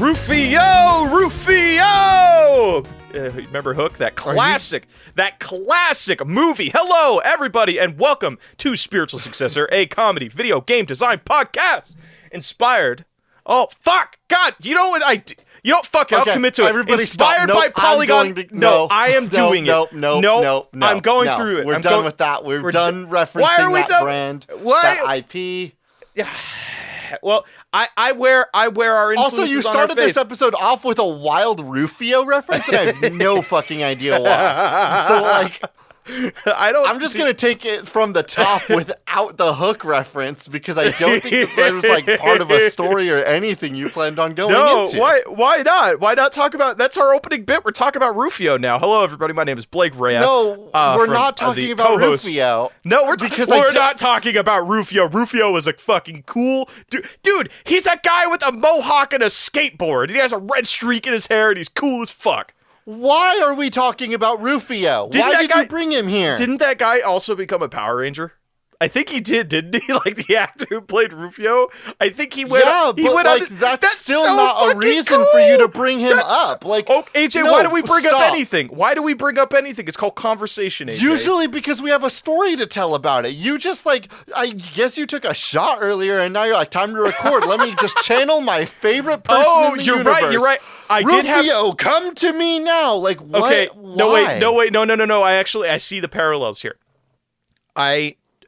Rufio! Remember Hook? That classic movie. Hello, everybody, and welcome to Spiritual Successor, a comedy video game design podcast inspired. Oh, fuck! God, you know what I do? You know what? Fuck it, I'll commit to it. Everybody Inspired stop. by Polygon. I am doing it. No. I'm going through it. We're done with that. We're done referencing that brand, that IP. Yeah. Well, I wear our influences Also, you started this episode off with a wild Rufio reference, and I have no fucking idea why. So, like, I'm just gonna take it from the top without the Hook reference because I don't think that was like part of a story or anything you planned on going into. Why not? Why not talk about? That's our opening bit. We're talking about Rufio now. Hello, everybody. My name is Blake Rea. No, we're not talking about co-host. Rufio. No, we're not talking about Rufio. Rufio is a fucking cool dude. He's a guy with a mohawk and a skateboard. He has a red streak in his hair, and he's cool as fuck. Why are we talking about Rufio? Why did you bring him here? Didn't that guy also become a Power Ranger? I think he did, didn't he? Like the actor who played Rufio? I think he went. Yeah, but like that's still so not a reason cool. for you to bring him up. Like, AJ, why do we bring up anything? Why do we bring up anything? It's called conversation, AJ. Usually because we have a story to tell about it. You just I guess you took a shot earlier, and now you're like, time to record. Let me just channel my favorite person in the universe. You're right. Rufio, come to me now. Like, what? Okay, why? No. I see the parallels here.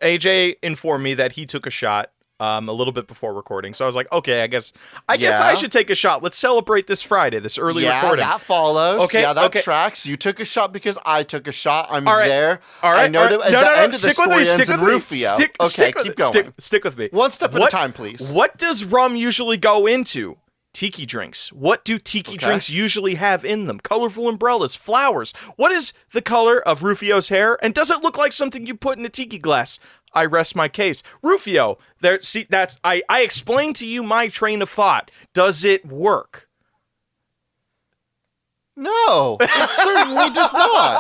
AJ informed me that he took a shot a little bit before recording. So I was like, okay, I guess I should take a shot. Let's celebrate this Friday, this early recording. Yeah, that follows. Okay, that tracks. You took a shot because I took a shot. I'm all right, there. All right. I know that at the end of the story ends in Rufio. Keep going. Stick with me. One step at a time, please. What does rum usually go into? Tiki drinks. What do tiki drinks usually have in them? Colorful umbrellas, flowers. What is the color of Rufio's hair? And does it look like something you put in a tiki glass? I rest my case. Rufio, I explained to you my train of thought. Does it work? No, it certainly does not.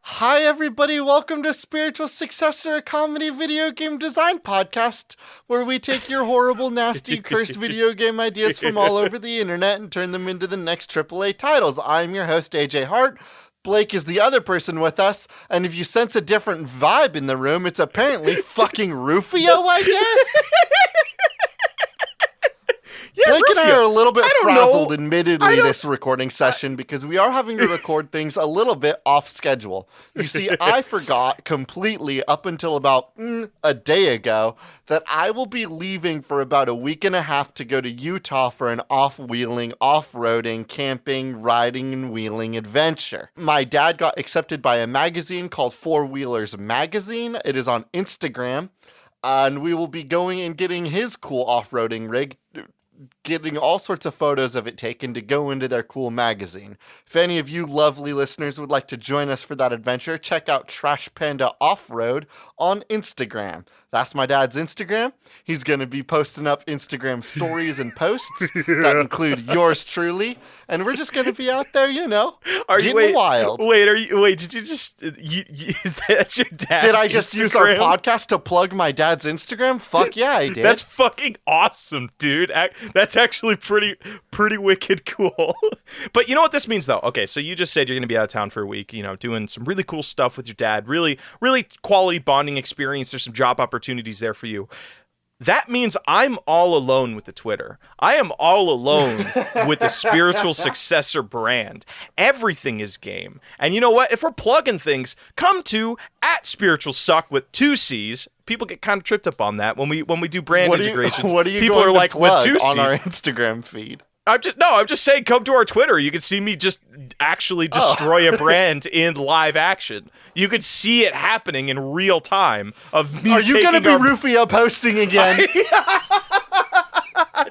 Hi, everybody. Welcome to Spiritual Successor, a comedy video game design podcast, where we take your horrible, nasty, cursed video game ideas from all over the internet and turn them into the next AAA titles. I'm your host, AJ Hart. Blake is the other person with us, and if you sense a different vibe in the room, it's apparently fucking Rufio, I guess? Yeah, Blake Rufio. and I are a little bit frazzled, admittedly, this recording session, because we are having to record things a little bit off schedule. You see, I forgot completely up until about a day ago that I will be leaving for about a week and a half to go to Utah for an off-wheeling, off-roading, camping, riding, and wheeling adventure. My dad got accepted by a magazine called Four Wheelers Magazine. It is on Instagram, and we will be going and getting his cool off-roading rig, getting all sorts of photos of it taken to go into their cool magazine. If any of you lovely listeners would like to join us for that adventure, check out Trash Panda Off-Road on Instagram. That's my dad's Instagram. He's going to be posting up Instagram stories and posts that include yours truly. And we're just going to be out there, getting wild. Did you just, is that your dad's Did I just Instagram? Use our podcast to plug my dad's Instagram? Fuck yeah, I did. That's fucking awesome, dude. That's actually pretty wicked cool. But you know what this means, though? Okay, so you just said you're going to be out of town for a week, doing some really cool stuff with your dad. Really, really quality bonding experience. There's some job opportunities there for you. That means I'm all alone with the Twitter. I am all alone with the Spiritual Successor brand. Everything is game. And you know what? If we're plugging things, come to @SpiritualSuck with 2 C's. People get kind of tripped up on that when we do brand integrations. What are you People going are to like, plug with 2 C's on our Instagram feed? I'm just saying, come to our Twitter. You can see me just actually destroy a brand in live action. You could see it happening in real time. Of me. Are you going to be Rufio posting again?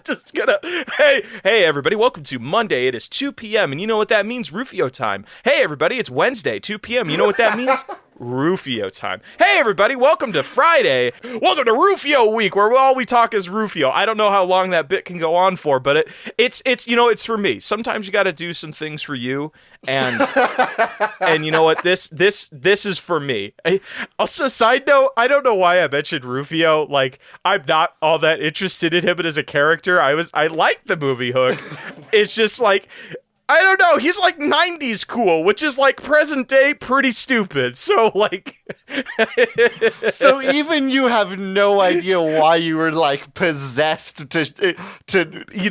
Just gonna. Hey, everybody! Welcome to Monday. It is 2 p.m. and you know what that means? Rufio time. Hey, everybody! It's Wednesday, 2 p.m. You know what that means? Rufio time. Hey everybody, welcome to Friday. Welcome to Rufio week, where all we talk is Rufio. I don't know how long that bit can go on for, but it's it's for me. Sometimes you got to do some things for you, and and you know what? This is for me. Also, side note, I don't know why I mentioned Rufio. Like, I'm not all that interested in him as a character. I like the movie Hook. It's just like, I don't know. He's like 90s cool, which is like present day pretty stupid. So like, so even you have no idea why you were like possessed to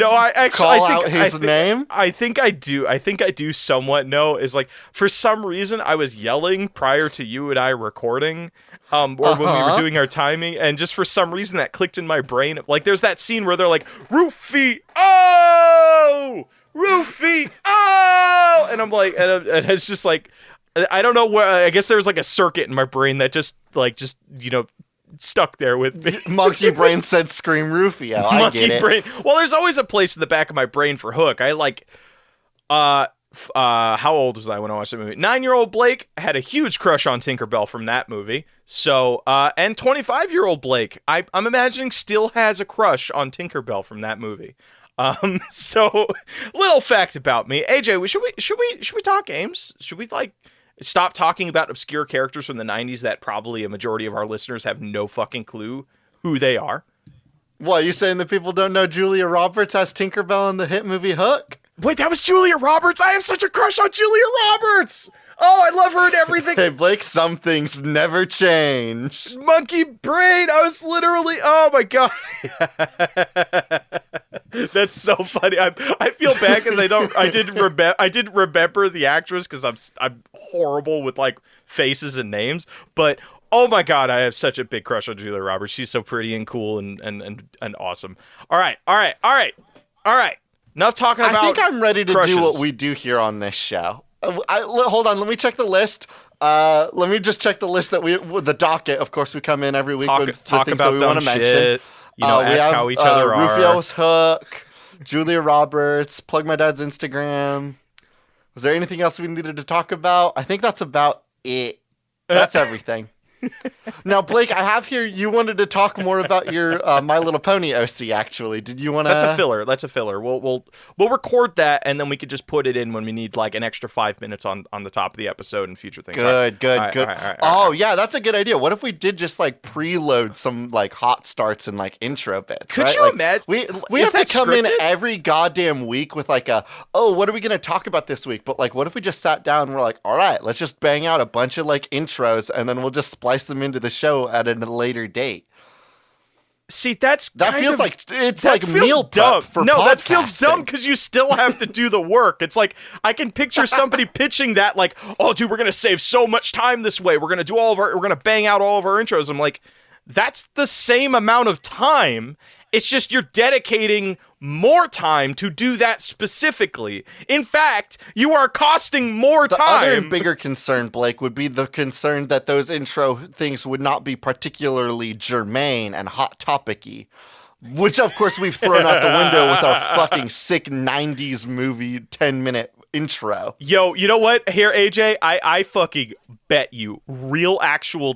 I actually call out his name. I think I do somewhat know. Is like, for some reason I was yelling prior to you and I recording. Or when we were doing our timing, and just for some reason that clicked in my brain. Like, there's that scene where they're like, Rufio! Rufio! And I'm like, and it's just like, I don't know where. I guess there's like a circuit in my brain that just stuck there with me. Monkey brain said, "Scream Rufio." I get it. Brain. Well, there's always a place in the back of my brain for Hook. I like, how old was I when I watched the movie? 9-year-old Blake had a huge crush on Tinkerbell from that movie. So, and 25-year-old Blake, I'm imagining, still has a crush on Tinkerbell from that movie. So little fact about me. AJ, should we talk games? Should we like stop talking about obscure characters from the 90s that probably a majority of our listeners have no fucking clue who they are? What, you saying that people don't know Julia Roberts as Tinkerbell in the hit movie Hook? Wait, that was Julia Roberts? I have such a crush on Julia Roberts! Oh, I love her and everything. Hey, Blake, some things never change. Monkey brain. I was literally, oh my God. That's so funny. I feel bad because I didn't remember the actress because I'm horrible with like faces and names, but oh my God, I have such a big crush on Julia Roberts. She's so pretty and cool and awesome. All right. Enough talking about, I think I'm ready to crushes. do what we do here on this show. Hold on, let me check the list. Let me just check the list the docket. Of course, we come in every week with the things that we want to mention. Ask how each other are. Rufio's Hook, Julia Roberts, plug my dad's Instagram. Was there anything else we needed to talk about? I think that's about it. That's everything. Now, Blake, I have here, you wanted to talk more about your My Little Pony OC, actually. Did you want to? That's a filler. We'll record that, and then we could just put it in when we need like an extra 5 minutes on the top of the episode and future things. Good. All right. Yeah, that's a good idea. What if we did just like preload some like hot starts and like intro bits? Could you imagine? We have to come in every goddamn week with like what are we going to talk about this week? But like, what if we just sat down and we're like, all right, let's just bang out a bunch of like intros, and then we'll just splice them into the show at a later date. See, that feels like it's like meal prep for podcasting. That feels dumb because you still have to do the work. It's like I can picture somebody pitching that like, oh, dude, we're gonna save so much time this way. We're gonna bang out all of our intros. I'm like, that's the same amount of time. It's just you're dedicating more time to do that specifically. In fact, you are costing more time. The other and bigger concern, Blake, would be the concern that those intro things would not be particularly germane and hot topic-y. Which, of course, we've thrown out the window with our fucking sick 90s movie 10-minute intro. Yo, you know what? Here, AJ, I fucking bet you real actual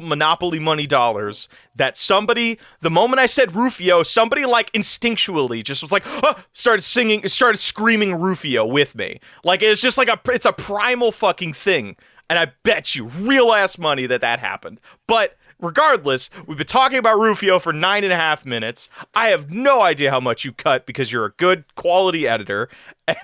Monopoly money dollars that somebody, the moment I said Rufio, somebody like instinctually just was like, started screaming Rufio with me. Like, it's just like it's a primal fucking thing. And I bet you real ass money that happened. But regardless, we've been talking about Rufio for 9.5 minutes. I have no idea how much you cut because you're a good quality editor. And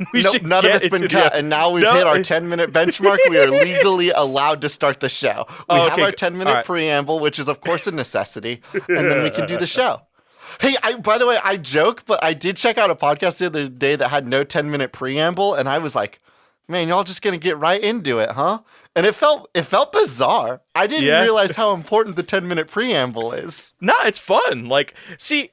none of it's been cut. And now we've hit our 10-minute benchmark. We are legally allowed to start the show. We have our 10-minute preamble, which is, of course, a necessity. And then we can do the show. Hey, by the way, I joke, but I did check out a podcast the other day that had no 10-minute preamble. And I was like, man, y'all just going to get right into it, huh? And it felt bizarre. I didn't realize how important the 10-minute preamble is. Nah, it's fun. Like, see,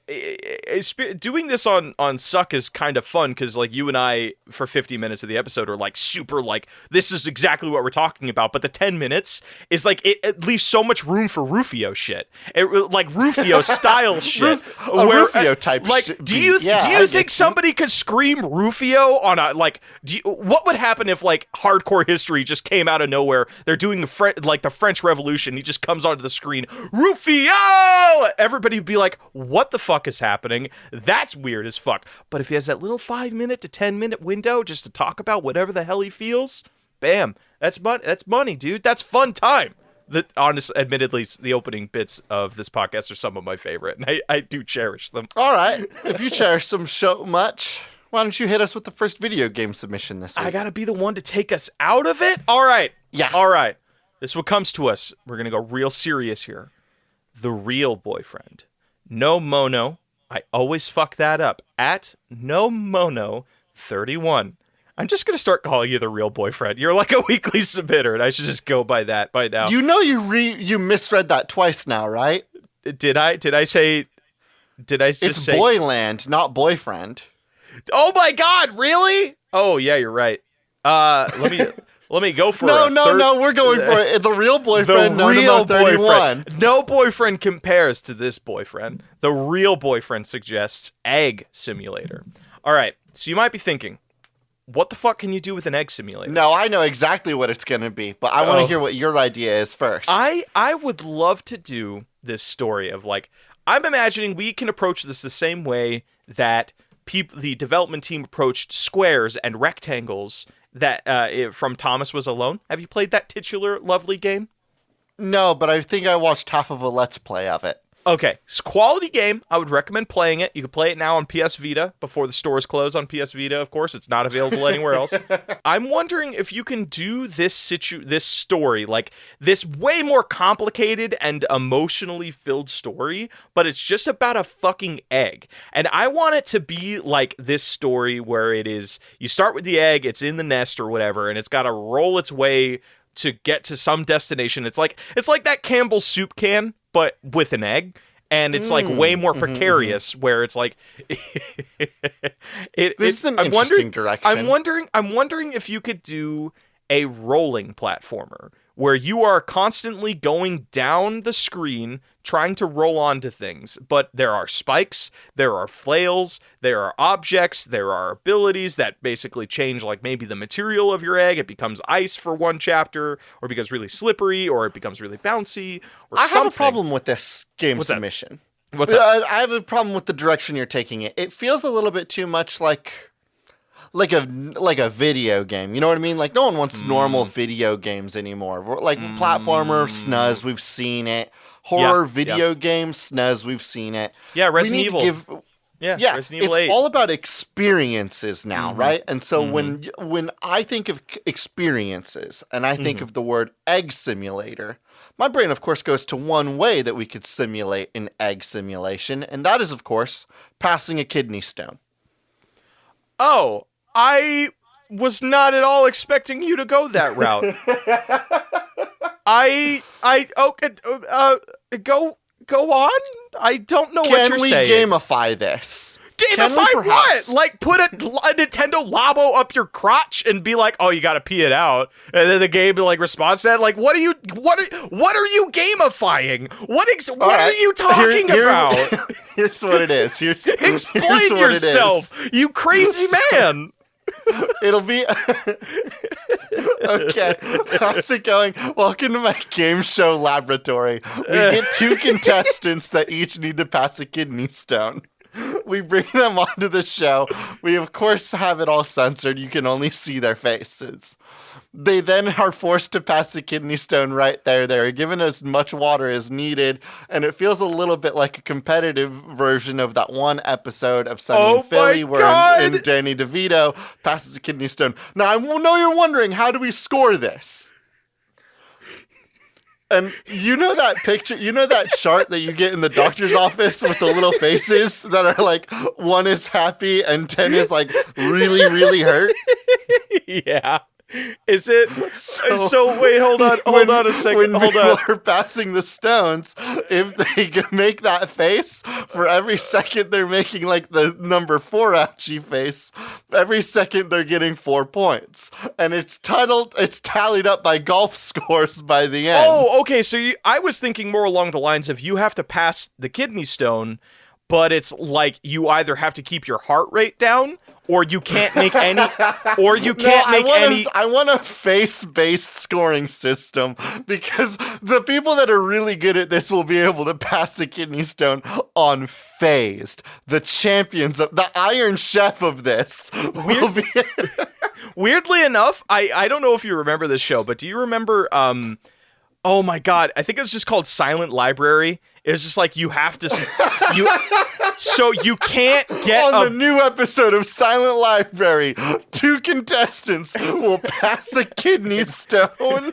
doing this on SUCC is kind of fun because, like, you and I, for 50 minutes of the episode, are, like, super, like, this is exactly what we're talking about. But the 10 minutes is, like, it leaves so much room for Rufio shit. Like, Rufio style shit. Rufio type like, shit. Do you think somebody could scream Rufio on a, like, what would happen if, like, hardcore history just came out of nowhere nowhere, they're doing like the French Revolution. He just comes onto the screen, Rufio! Everybody would be like, what the fuck is happening? That's weird as fuck. But if he has that little 5-minute to 10-minute window just to talk about whatever the hell he feels, bam, that's money, dude. That's fun time. Admittedly, the opening bits of this podcast are some of my favorite, and I do cherish them. All right. If you cherish them so much, why don't you hit us with the first video game submission this week? I gotta be the one to take us out of it? All right. Yeah. All right. This is what comes to us. We're gonna go real serious here. The Real Boyfriend. No Mono. I always fuck that up. At No Mono 31. I'm just going to start calling you the Real Boyfriend. You're like a weekly submitter, and I should just go by that by now. You know you misread that twice now, right? Did I say... Did I just say... It's Boyland, not Boyfriend. Oh my god, really? Oh, yeah, you're right. Let me go for it. No, we're going for it. The Real Boyfriend, the Real 31. Boyfriend. No boyfriend compares to this boyfriend. The Real Boyfriend suggests Egg Simulator. All right, so you might be thinking, what the fuck can you do with an egg simulator? No, I know exactly what it's going to be, but I want to hear what your idea is first. I would love to do this story of like, I'm imagining we can approach this the same way that the development team approached squares and rectangles that from Thomas Was Alone. Have you played that titular lovely game? No, but I think I watched half of a Let's Play of it. Okay, it's a quality game. I would recommend playing it. You can play it now on PS Vita before the stores close on PS Vita, of course. It's not available anywhere else. I'm wondering if you can do this story, like this way more complicated and emotionally filled story, but it's just about a fucking egg. And I want it to be like this story where it is, you start with the egg, it's in the nest or whatever, and it's got to roll its way to get to some destination. It's like that Campbell's soup can, but with an egg, and it's like way more precarious. Where it's like, this is an interesting direction. I'm wondering if you could do a rolling platformer where you are constantly going down the screen trying to roll onto things, but there are spikes, there are flails, there are objects, there are abilities that basically change like maybe the material of your egg. It becomes ice for one chapter, or it becomes really slippery, or it becomes really bouncy, or I something. have a problem with this game submission. What's that? I have a problem with the direction you're taking it. It feels a little bit too much like a video game. You know what I mean? Like, no one wants normal video games anymore. Like platformer, SNUS, we've seen it. Horror video games, SNUS, we've seen it. Yeah, Resident Evil. Resident Evil 8. It's all about experiences now, right? And so when I think of experiences and I think of the word egg simulator, my brain, of course, goes to one way that we could simulate an egg simulation, and that is, of course, passing a kidney stone. Oh, I was not at all expecting you to go that route. Go on. I don't know what you're saying. Can we gamify this? Gamify what? Like put a Nintendo Labo up your crotch and be like, "Oh, you got to pee it out," and then the game like responds to that. Like, what are you gamifying? What are you talking about? Here's what it is. Explain yourself, you crazy man. It'll be okay. How's it going? Welcome to my game show laboratory. We get 2 contestants that each need to pass a kidney stone. We bring them onto the show. We, of course, have it all censored. You can only see their faces. They then are forced to pass the kidney stone right there. They're given as much water as needed, and it feels a little bit like a competitive version of that one episode of Sunny in Philly where Danny DeVito passes a kidney stone. Now, I know you're wondering, how do we score this? And you know that picture, you know that chart that you get in the doctor's office with the little faces that are like 1 is happy and 10 is like really, really hurt? Yeah. Is it? So wait, hold on a second. When people are passing the stones, if they make that face, for every second they're making like the number 4 ouchie face, every second they're getting 4 points. And it's tallied up by golf scores by the end. Oh, okay. So I was thinking more along the lines of you have to pass the kidney stone, but it's like you either have to keep your heart rate down, or you can't make any, or you can't make any. I want a face-based scoring system, because the people that are really good at this will be able to pass a kidney stone on phased. The champions of the Iron Chef of this will be. Weirdly enough, I don't know if you remember this show, but do you remember? Oh my God, I think it was just called Silent Library. It's just like you have to, so you can't get on the new episode of Silent Library. 2 contestants will pass a kidney stone.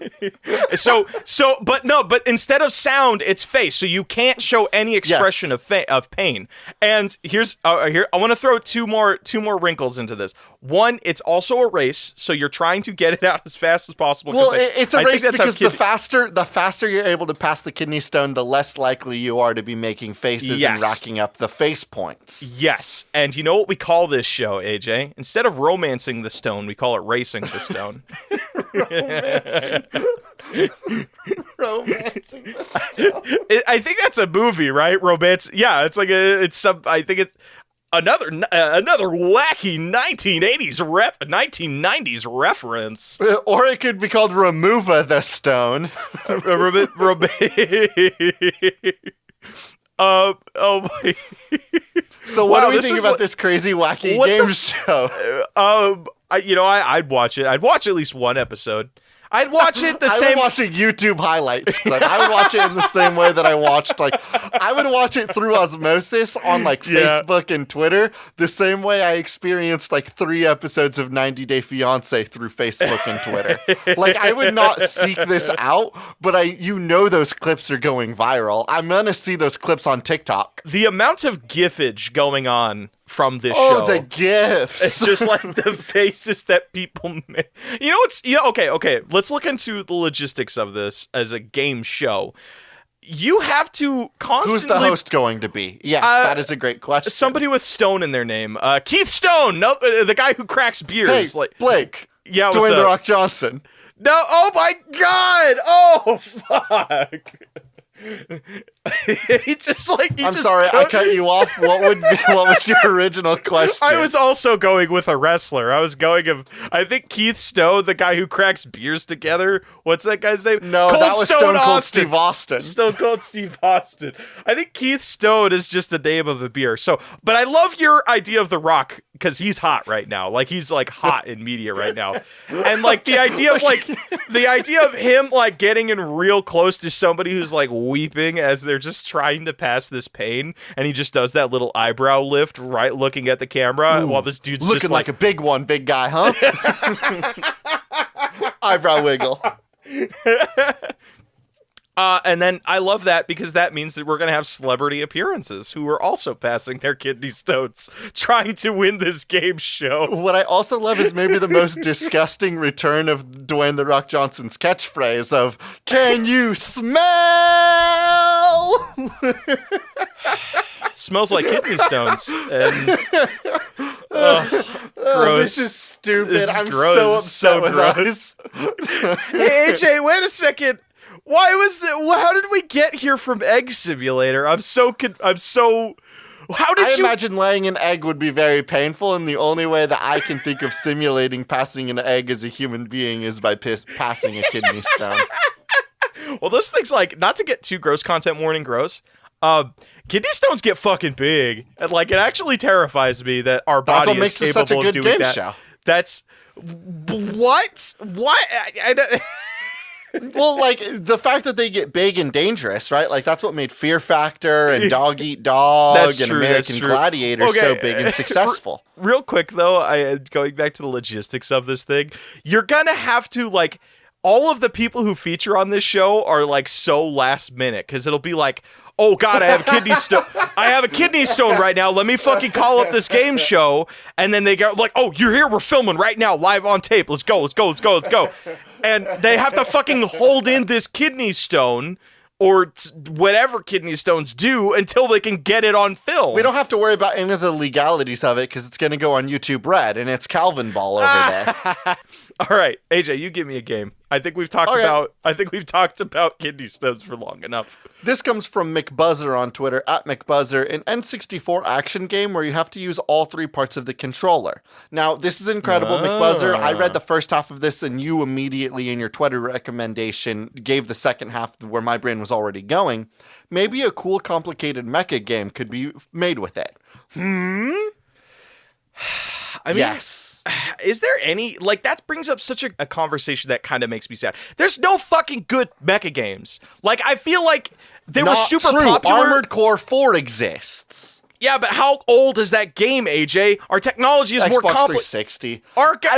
But instead of sound, it's face. So you can't show any expression of pain. And here's I want to throw two more wrinkles into this. One, it's also a race, so you're trying to get it out as fast as possible. Well, it's a race because the faster you're able to pass the kidney stone, the less likely you are to be making faces and racking up the face points. Yes, and you know what we call this show, AJ? Instead of romancing the stone, we call it racing the stone. Romancing the stone. I think that's a movie, right? Romance. Yeah, it's like I think it's another wacky 1990s reference. Or it could be called Remova the Stone. Oh my. So what do we think about this crazy wacky game show? I'd watch it. I'd watch at least one episode. I'd watch it the same. I would watch it YouTube highlights, but I would watch it in the same way that I watched, I would watch it through osmosis on Facebook and Twitter, the same way I experienced 3 episodes of 90 Day Fiancé through Facebook and Twitter. I would not seek this out, but those clips are going viral. I'm gonna see those clips on TikTok. The amount of gifage going on from this show. Oh, the gifs. It's just like the faces that people make. Okay, let's look into the logistics of this as a game show. You have to constantly... Who's the host going to be? Yes, that is a great question. Somebody with Stone in their name. Keith Stone, no, the guy who cracks beers. Hey, Blake. Yeah, Dwayne The Rock Johnson. No, oh my God! Oh, fuck! I'm sorry, I cut you off. What was your original question? I was also going with a wrestler. I think Keith Stone, the guy who cracks beers together. What's that guy's name? No, that was Stone Cold Steve Austin. Stone Cold Steve Austin. I think Keith Stone is just the name of a beer. But I love your idea of The Rock because he's hot right now. He's hot in media right now. And the idea of him getting in real close to somebody who's weeping as they're just trying to pass this pain, and he just does that little eyebrow lift right looking at the camera. Ooh, while this dude's looking just like a big one, big guy, huh? Eyebrow wiggle. And then I love that because that means that we're going to have celebrity appearances who are also passing their kidney stones trying to win this game show. What I also love is maybe the most disgusting return of Dwayne The Rock Johnson's catchphrase of, "Can you smell?" Smells like kidney stones. And, this is stupid. I'm gross. So upset with us. Hey, AJ, wait a second. How did we get here from Egg Simulator? How did I imagine laying an egg would be very painful, and the only way that I can think of simulating passing an egg as a human being is by passing a kidney stone. Well, those things, not to get too gross, content warning gross, kidney stones get fucking big. And, it actually terrifies me that our body is capable of doing that. Show. That's... What? What? Well, the fact that they get big and dangerous, right? That's what made Fear Factor and Dog Eat Dog and American Gladiator so big and successful. Real quick, though, going back to the logistics of this thing, you're gonna have to, all of the people who feature on this show are, so last minute, because it'll be oh God, I have a kidney stone. I have a kidney stone right now. Let me fucking call up this game show. And then they go oh, you're here. We're filming right now, live on tape. Let's go. And they have to fucking hold in this kidney stone or whatever kidney stones do until they can get it on film. We don't have to worry about any of the legalities of it because it's going to go on YouTube Red and it's Calvin Ball over there. All right, AJ, you give me a game. I think we've talked about kidney stones for long enough. This comes from McBuzzer on Twitter, at McBuzzer, an N64 action game where you have to use all three parts of the controller. Now, this is incredible, McBuzzer. I read the first half of this, and you immediately, in your Twitter recommendation, gave the second half where my brain was already going. Maybe a cool, complicated mecha game could be made with it. I mean, yes. Is there any, like, that brings up such a conversation that kind of makes me sad. There's no fucking good mecha games. Like, I feel like they were super popular. Armored Core 4 exists. Yeah, but how old is that game, AJ? Our technology is more complicated. Xbox 360.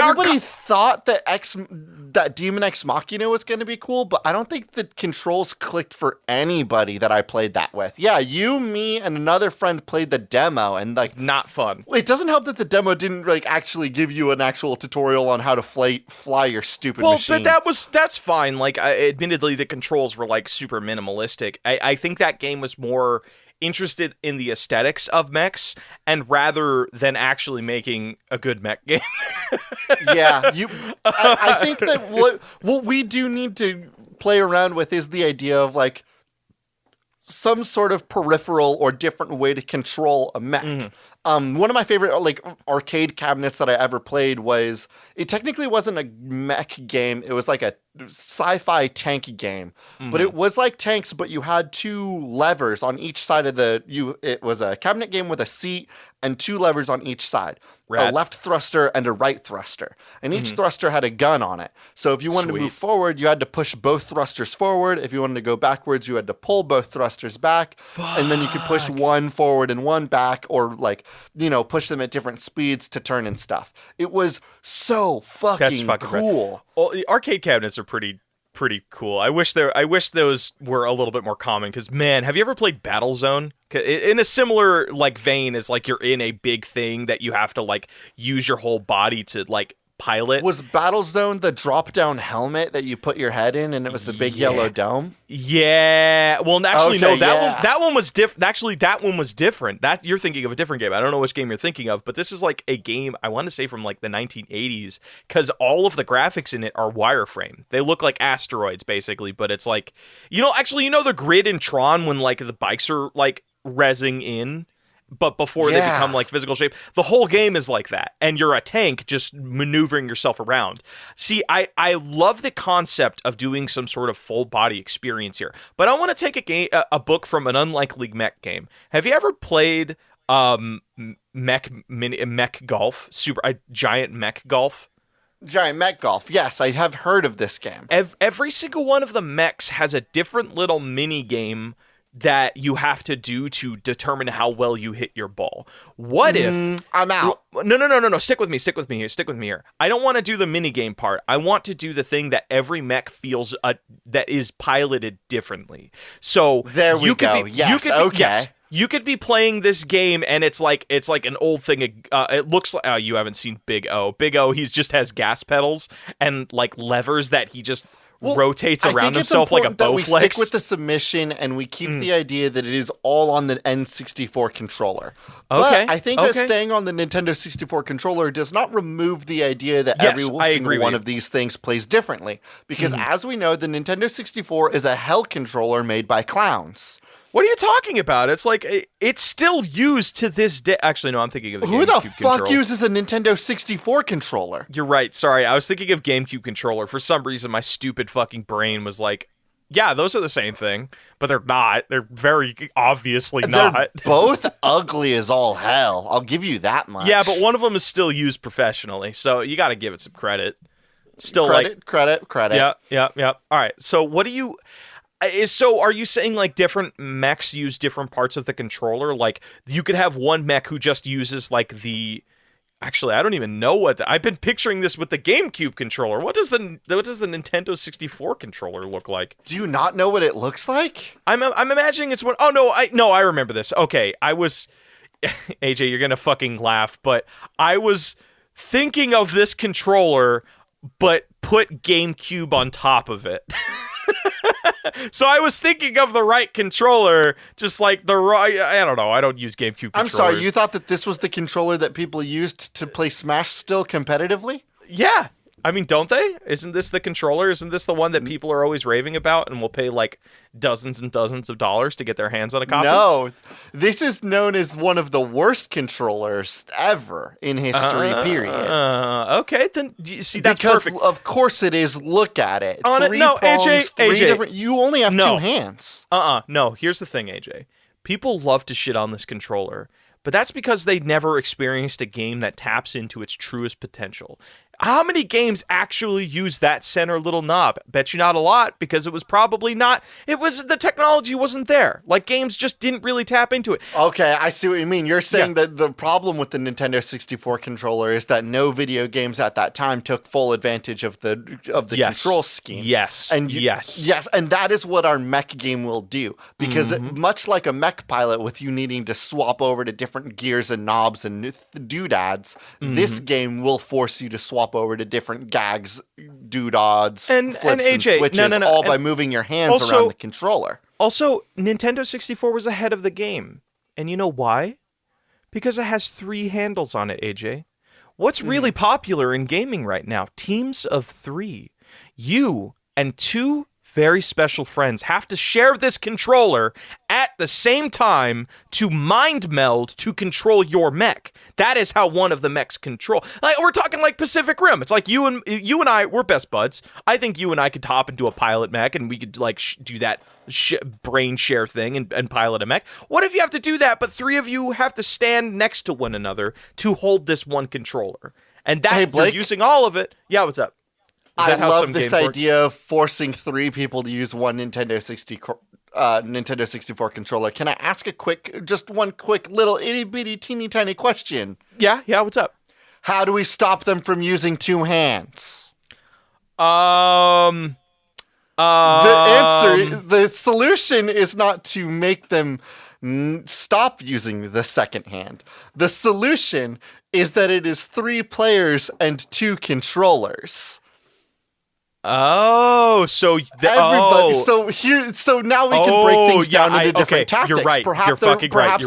Everybody thought that Demon X Machina was going to be cool, but I don't think the controls clicked for anybody that I played that with. Yeah, you, me, and another friend played the demo, and like, it's not fun. It doesn't help that the demo didn't like actually give you an actual tutorial on how to fly your stupid machine. But that's fine. Like, admittedly, the controls were like super minimalistic. I think that game was more interested in the aesthetics of mechs, and rather than actually making a good mech game. Yeah, I think that what we do need to play around with is the idea of like some sort of peripheral or different way to control a mech. Mm-hmm. One of my favorite like arcade cabinets that I ever played it technically wasn't a mech game. It was like a sci-fi tank game, but it was like tanks, but you had two levers on each side of it was a cabinet game with a seat and two levers on each side. A left thruster and a right thruster. And each thruster had a gun on it. So if you wanted to move forward, you had to push both thrusters forward. If you wanted to go backwards, you had to pull both thrusters back. And then you could push one forward and one back, or like, push them at different speeds to turn and stuff. It was so fucking cool. Well, arcade cabinets are pretty cool. I wish those were a little bit more common, because, man, have you ever played Battlezone? In a similar like vein as like you're in a big thing that you have to like use your whole body to like pilot. Was Battlezone the drop-down helmet that you put your head in, and it was the big yellow dome? Yeah. Well, actually, no. That one was different. Actually, that one was different. That you're thinking of a different game. I don't know which game you're thinking of, but this is like a game I want to say from like the 1980s, because all of the graphics in it are wireframe. They look like asteroids basically, but it's like the grid in Tron when like the bikes are like rezzing in, but before they become like physical shape. The whole game is like that, and you're a tank just maneuvering yourself around. See, I love the concept of doing some sort of full body experience here, but I want to take a book from an unlikely mech game. Have you ever played mech golf? Giant mech golf? Giant mech golf. Yes, I have heard of this game. Every single one of the mechs has a different little mini game that you have to do to determine how well you hit your ball. What if... I'm out. No. Stick with me here. I don't want to do the minigame part. I want to do the thing that every mech feels that is piloted differently. So there we go. You could be playing this game, and it's like an old thing. It looks like you haven't seen Big O. Big O, he just has gas pedals and like levers that he just rotates around himself like a Bowflex. We stick with the submission, and we keep the idea that it is all on the N64 controller. Okay. But I think that staying on the Nintendo 64 controller does not remove the idea that every single one of these things plays differently. Because as we know, the Nintendo 64 is a hell controller made by clowns. What are you talking about? It's like, it's still used to this day. Actually, no, I'm thinking of the GameCube controller. Who the fuck uses a Nintendo 64 controller? You're right. Sorry. I was thinking of GameCube controller. For some reason, my stupid fucking brain was like, yeah, those are the same thing. But they're not. They're very obviously not. They're both ugly as all hell. I'll give you that much. Yeah, but one of them is still used professionally. So you got to give it some credit. Still credit. Yeah. All right. So what do you... So are you saying like different mechs use different parts of the controller? Like you could have one mech who just uses like the... Actually, I don't even know what... I've been picturing this with the GameCube controller. What does the Nintendo 64 controller look like? Do you not know what it looks like? I'm imagining it's what... Oh, no, I remember this. Okay, I was... AJ, you're gonna fucking laugh, but I was thinking of this controller, but put GameCube on top of it. So I was thinking of the right controller, just like the right... I don't know. I don't use GameCube controllers. I'm sorry. You thought that this was the controller that people used to play Smash still competitively? Yeah. I mean, don't they? Isn't this the controller? Isn't this the one that people are always raving about and will pay like dozens and dozens of dollars to get their hands on a copy? No, this is known as one of the worst controllers ever in history, period. Okay, then see, that's because perfect. Of course it is. Look at it. On it, no, AJ. You only have two hands. No, here's the thing, AJ. People love to shit on this controller, but that's because they never experienced a game that taps into its truest potential. How many games actually use that center little knob? Bet you not a lot, because it was probably not. The technology wasn't there. Like, games just didn't really tap into it. Okay, I see what you mean. You're saying that the problem with the Nintendo 64 controller is that no video games at that time took full advantage of the control scheme. Yes. Yes, and that is what our mech game will do. Because much like a mech pilot, with you needing to swap over to different gears and knobs and doodads, this game will force you to swap over to different gags, doodads, flips, and AJ, switches, all by moving your hands around the controller. Also, Nintendo 64 was ahead of the game. And you know why? Because it has 3 handles on it, AJ. What's really popular in gaming right now? Teams of 3. You and 2 very special friends have to share this controller at the same time to mind meld to control your mech. That is how one of the mechs control. Like, we're talking like Pacific Rim. It's like you and I, we're best buds. I think you and I could hop into a pilot mech and we could like do that brain share thing and pilot a mech. What if you have to do that, but 3 of you have to stand next to one another to hold this one controller? And that you're using all of it. Yeah, what's up? I love this idea of forcing 3 people to use one Nintendo 64 controller. Can I ask just one quick little itty bitty teeny tiny question? Yeah, what's up? How do we stop them from using 2 hands? The solution is not to make them stop using the second hand. The solution is that it is 3 players and 2 controllers. Oh, so everybody. So now we can break things down into different tactics. You're right. Perhaps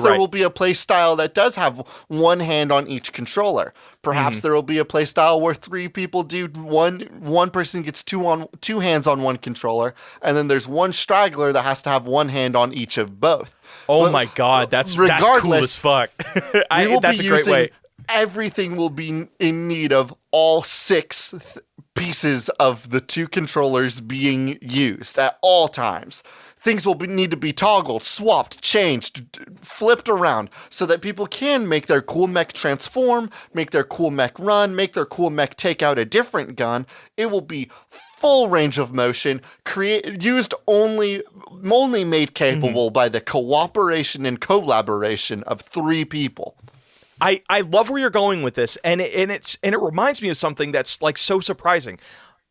there will be a play style that does have one hand on each controller. Perhaps there will be a play style where 3 people do one person gets two hands on one controller, and then there's one straggler that has to have one hand on each of both. Oh my God, that's cool as fuck. That's a great way. Everything will be in need of all 6 pieces of the 2 controllers being used at all times. Things will need to be toggled, swapped, changed, flipped around so that people can make their cool mech transform, make their cool mech run, make their cool mech take out a different gun. It will be full range of motion, only made capable by the cooperation and collaboration of 3 people. I love where you're going with this, and it reminds me of something that's like so surprising.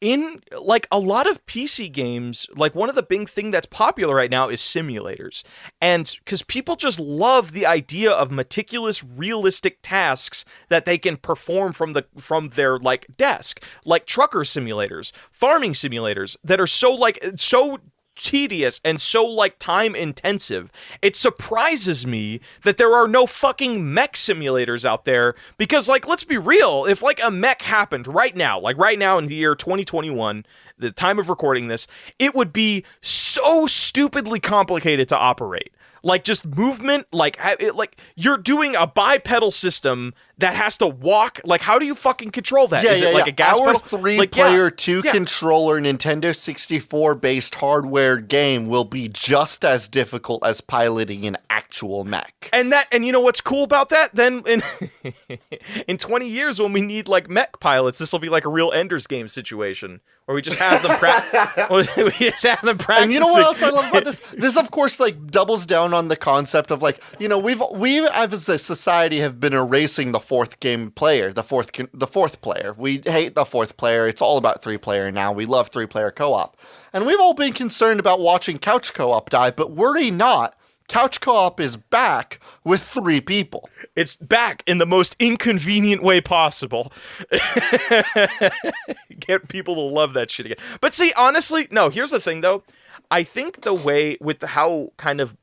In like a lot of PC games, like one of the big thing that's popular right now is simulators. And because people just love the idea of meticulous, realistic tasks that they can perform from their like desk, like trucker simulators, farming simulators that are so tedious and so like time intensive. It surprises me that there are no fucking mech simulators out there, because like, let's be real, if like a mech happened right now in the year 2021, the time of recording this, it would be so stupidly complicated to operate. Like just movement, like you're doing a bipedal system that has to walk. Like, how do you fucking control that? Is it like a gas Our pedal? 3-player 2-controller Nintendo 64-based hardware game will be just as difficult as piloting an actual mech. And you know what's cool about that? Then in 20 years, when we need like mech pilots, this will be like a real Ender's Game situation where we just have them practice. And you know what else I love about this? This, of course, like doubles down on the concept of like, you know, we as a society have been erasing the 4th game player, the fourth player. We hate the 4th player. It's all about 3-player now. We love 3-player co-op. And we've all been concerned about watching couch co-op die, but worry not. Couch co-op is back with 3 people. It's back in the most inconvenient way possible. Get people to love that shit again. But see, honestly, no, here's the thing though. I think the way with how kind of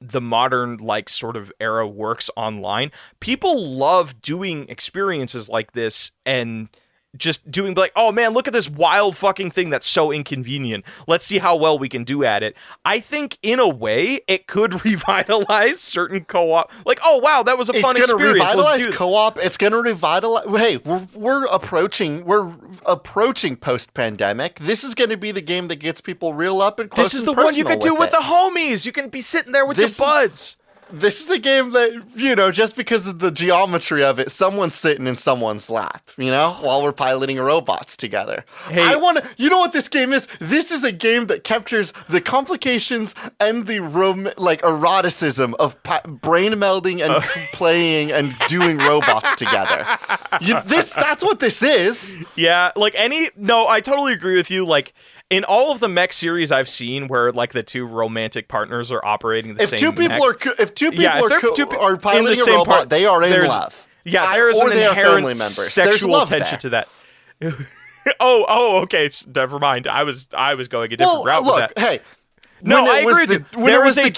the modern like sort of era works online, people love doing experiences like this and just doing like, oh man, look at this wild fucking thing that's so inconvenient. Let's see how well we can do at it. I think in a way it could revitalize certain co-op. Like, oh wow, that was a fun experience. It's going to revitalize co-op. It's going to revitalize. Hey, we're approaching post-pandemic. This is going to be the game that gets people real up and close. This is the one you can do with the homies. You can be sitting there with your buds. This is a game that, you know, just because of the geometry of it, someone's sitting in someone's lap, you know, while we're piloting robots together. Hey. You know what this game is? This is a game that captures the complications and the eroticism of brain melding and playing and doing robots together. That's what this is. Yeah, I totally agree with you. Like, in all of the mech series I've seen where like the two romantic partners are operating the same mech. If two people are piloting a robot, they are in love. Yeah, there is an inherent sexual tension to that. Okay, never mind. I was going a different route with that. Hey, no, I agree with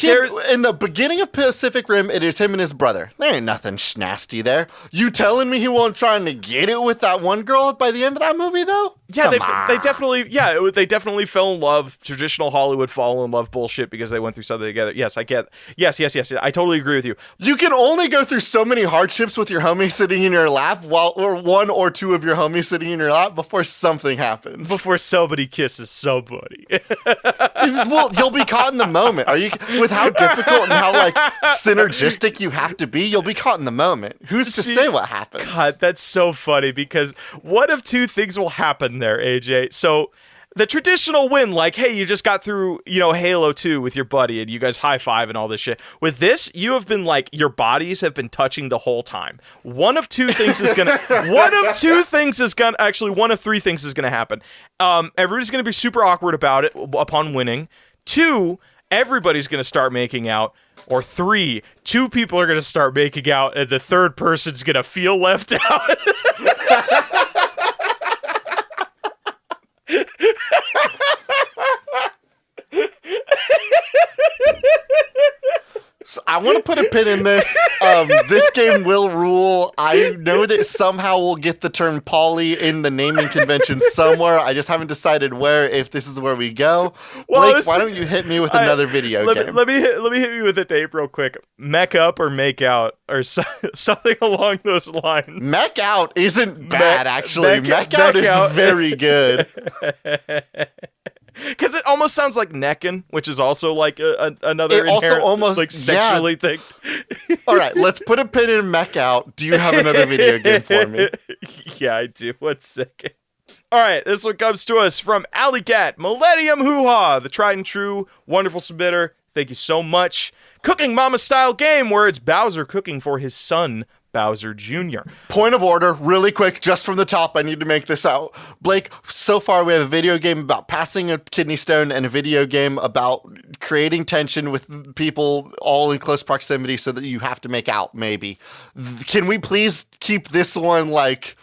you. In the beginning of Pacific Rim, it is him and his brother. There ain't nothing nasty there. You telling me he won't try to get it with that one girl by the end of that movie, though? Yeah, they definitely fell in love. Traditional Hollywood fall in love bullshit because they went through something together. Yes, I get. Yes. I totally agree with you. You can only go through so many hardships with your homie sitting in your lap, or one or two of your homies sitting in your lap before something happens. Before somebody kisses somebody. Well, you'll be caught in the moment. With how difficult and how like synergistic you have to be, you'll be caught in the moment. Who's to say what happens? God, that's so funny because one of two things will happen there, AJ. So the traditional win, like, hey, you just got through, Halo 2 with your buddy and you guys high five and all this shit. With this, you have been like, your bodies have been touching the whole time. One of three things is gonna happen. Everybody's gonna be super awkward about it upon winning. 2, everybody's going to start making out. Or 3, 2 people are going to start making out, and the third person's going to feel left out. So I want to put a pin in this. This game will rule. I know that somehow we'll get the term poly in the naming convention somewhere. I just haven't decided where, if this is where we go. Well, Blake, why don't you hit me with another video game? Let me hit you with a name real quick. Mech Up or Make Out or something along those lines. Mech Out isn't bad, actually. Mech Out is very good. Because it almost sounds like necking, which is also like another inherent, almost like sexually thing. All right, let's put a pin in Mech Out. Do you have another video game for me? Yeah, I do. 1 second. All right, this one comes to us from Alley Cat, Millennium Hoo-Ha, the tried and true, wonderful submitter. Thank you so much. Cooking Mama style game where it's Bowser cooking for his son, Bowser Jr. Point of order, really quick, just from the top, I need to make this out. Blake, so far we have a video game about passing a kidney stone and a video game about creating tension with people all in close proximity so that you have to make out, maybe. Can we please keep this one like...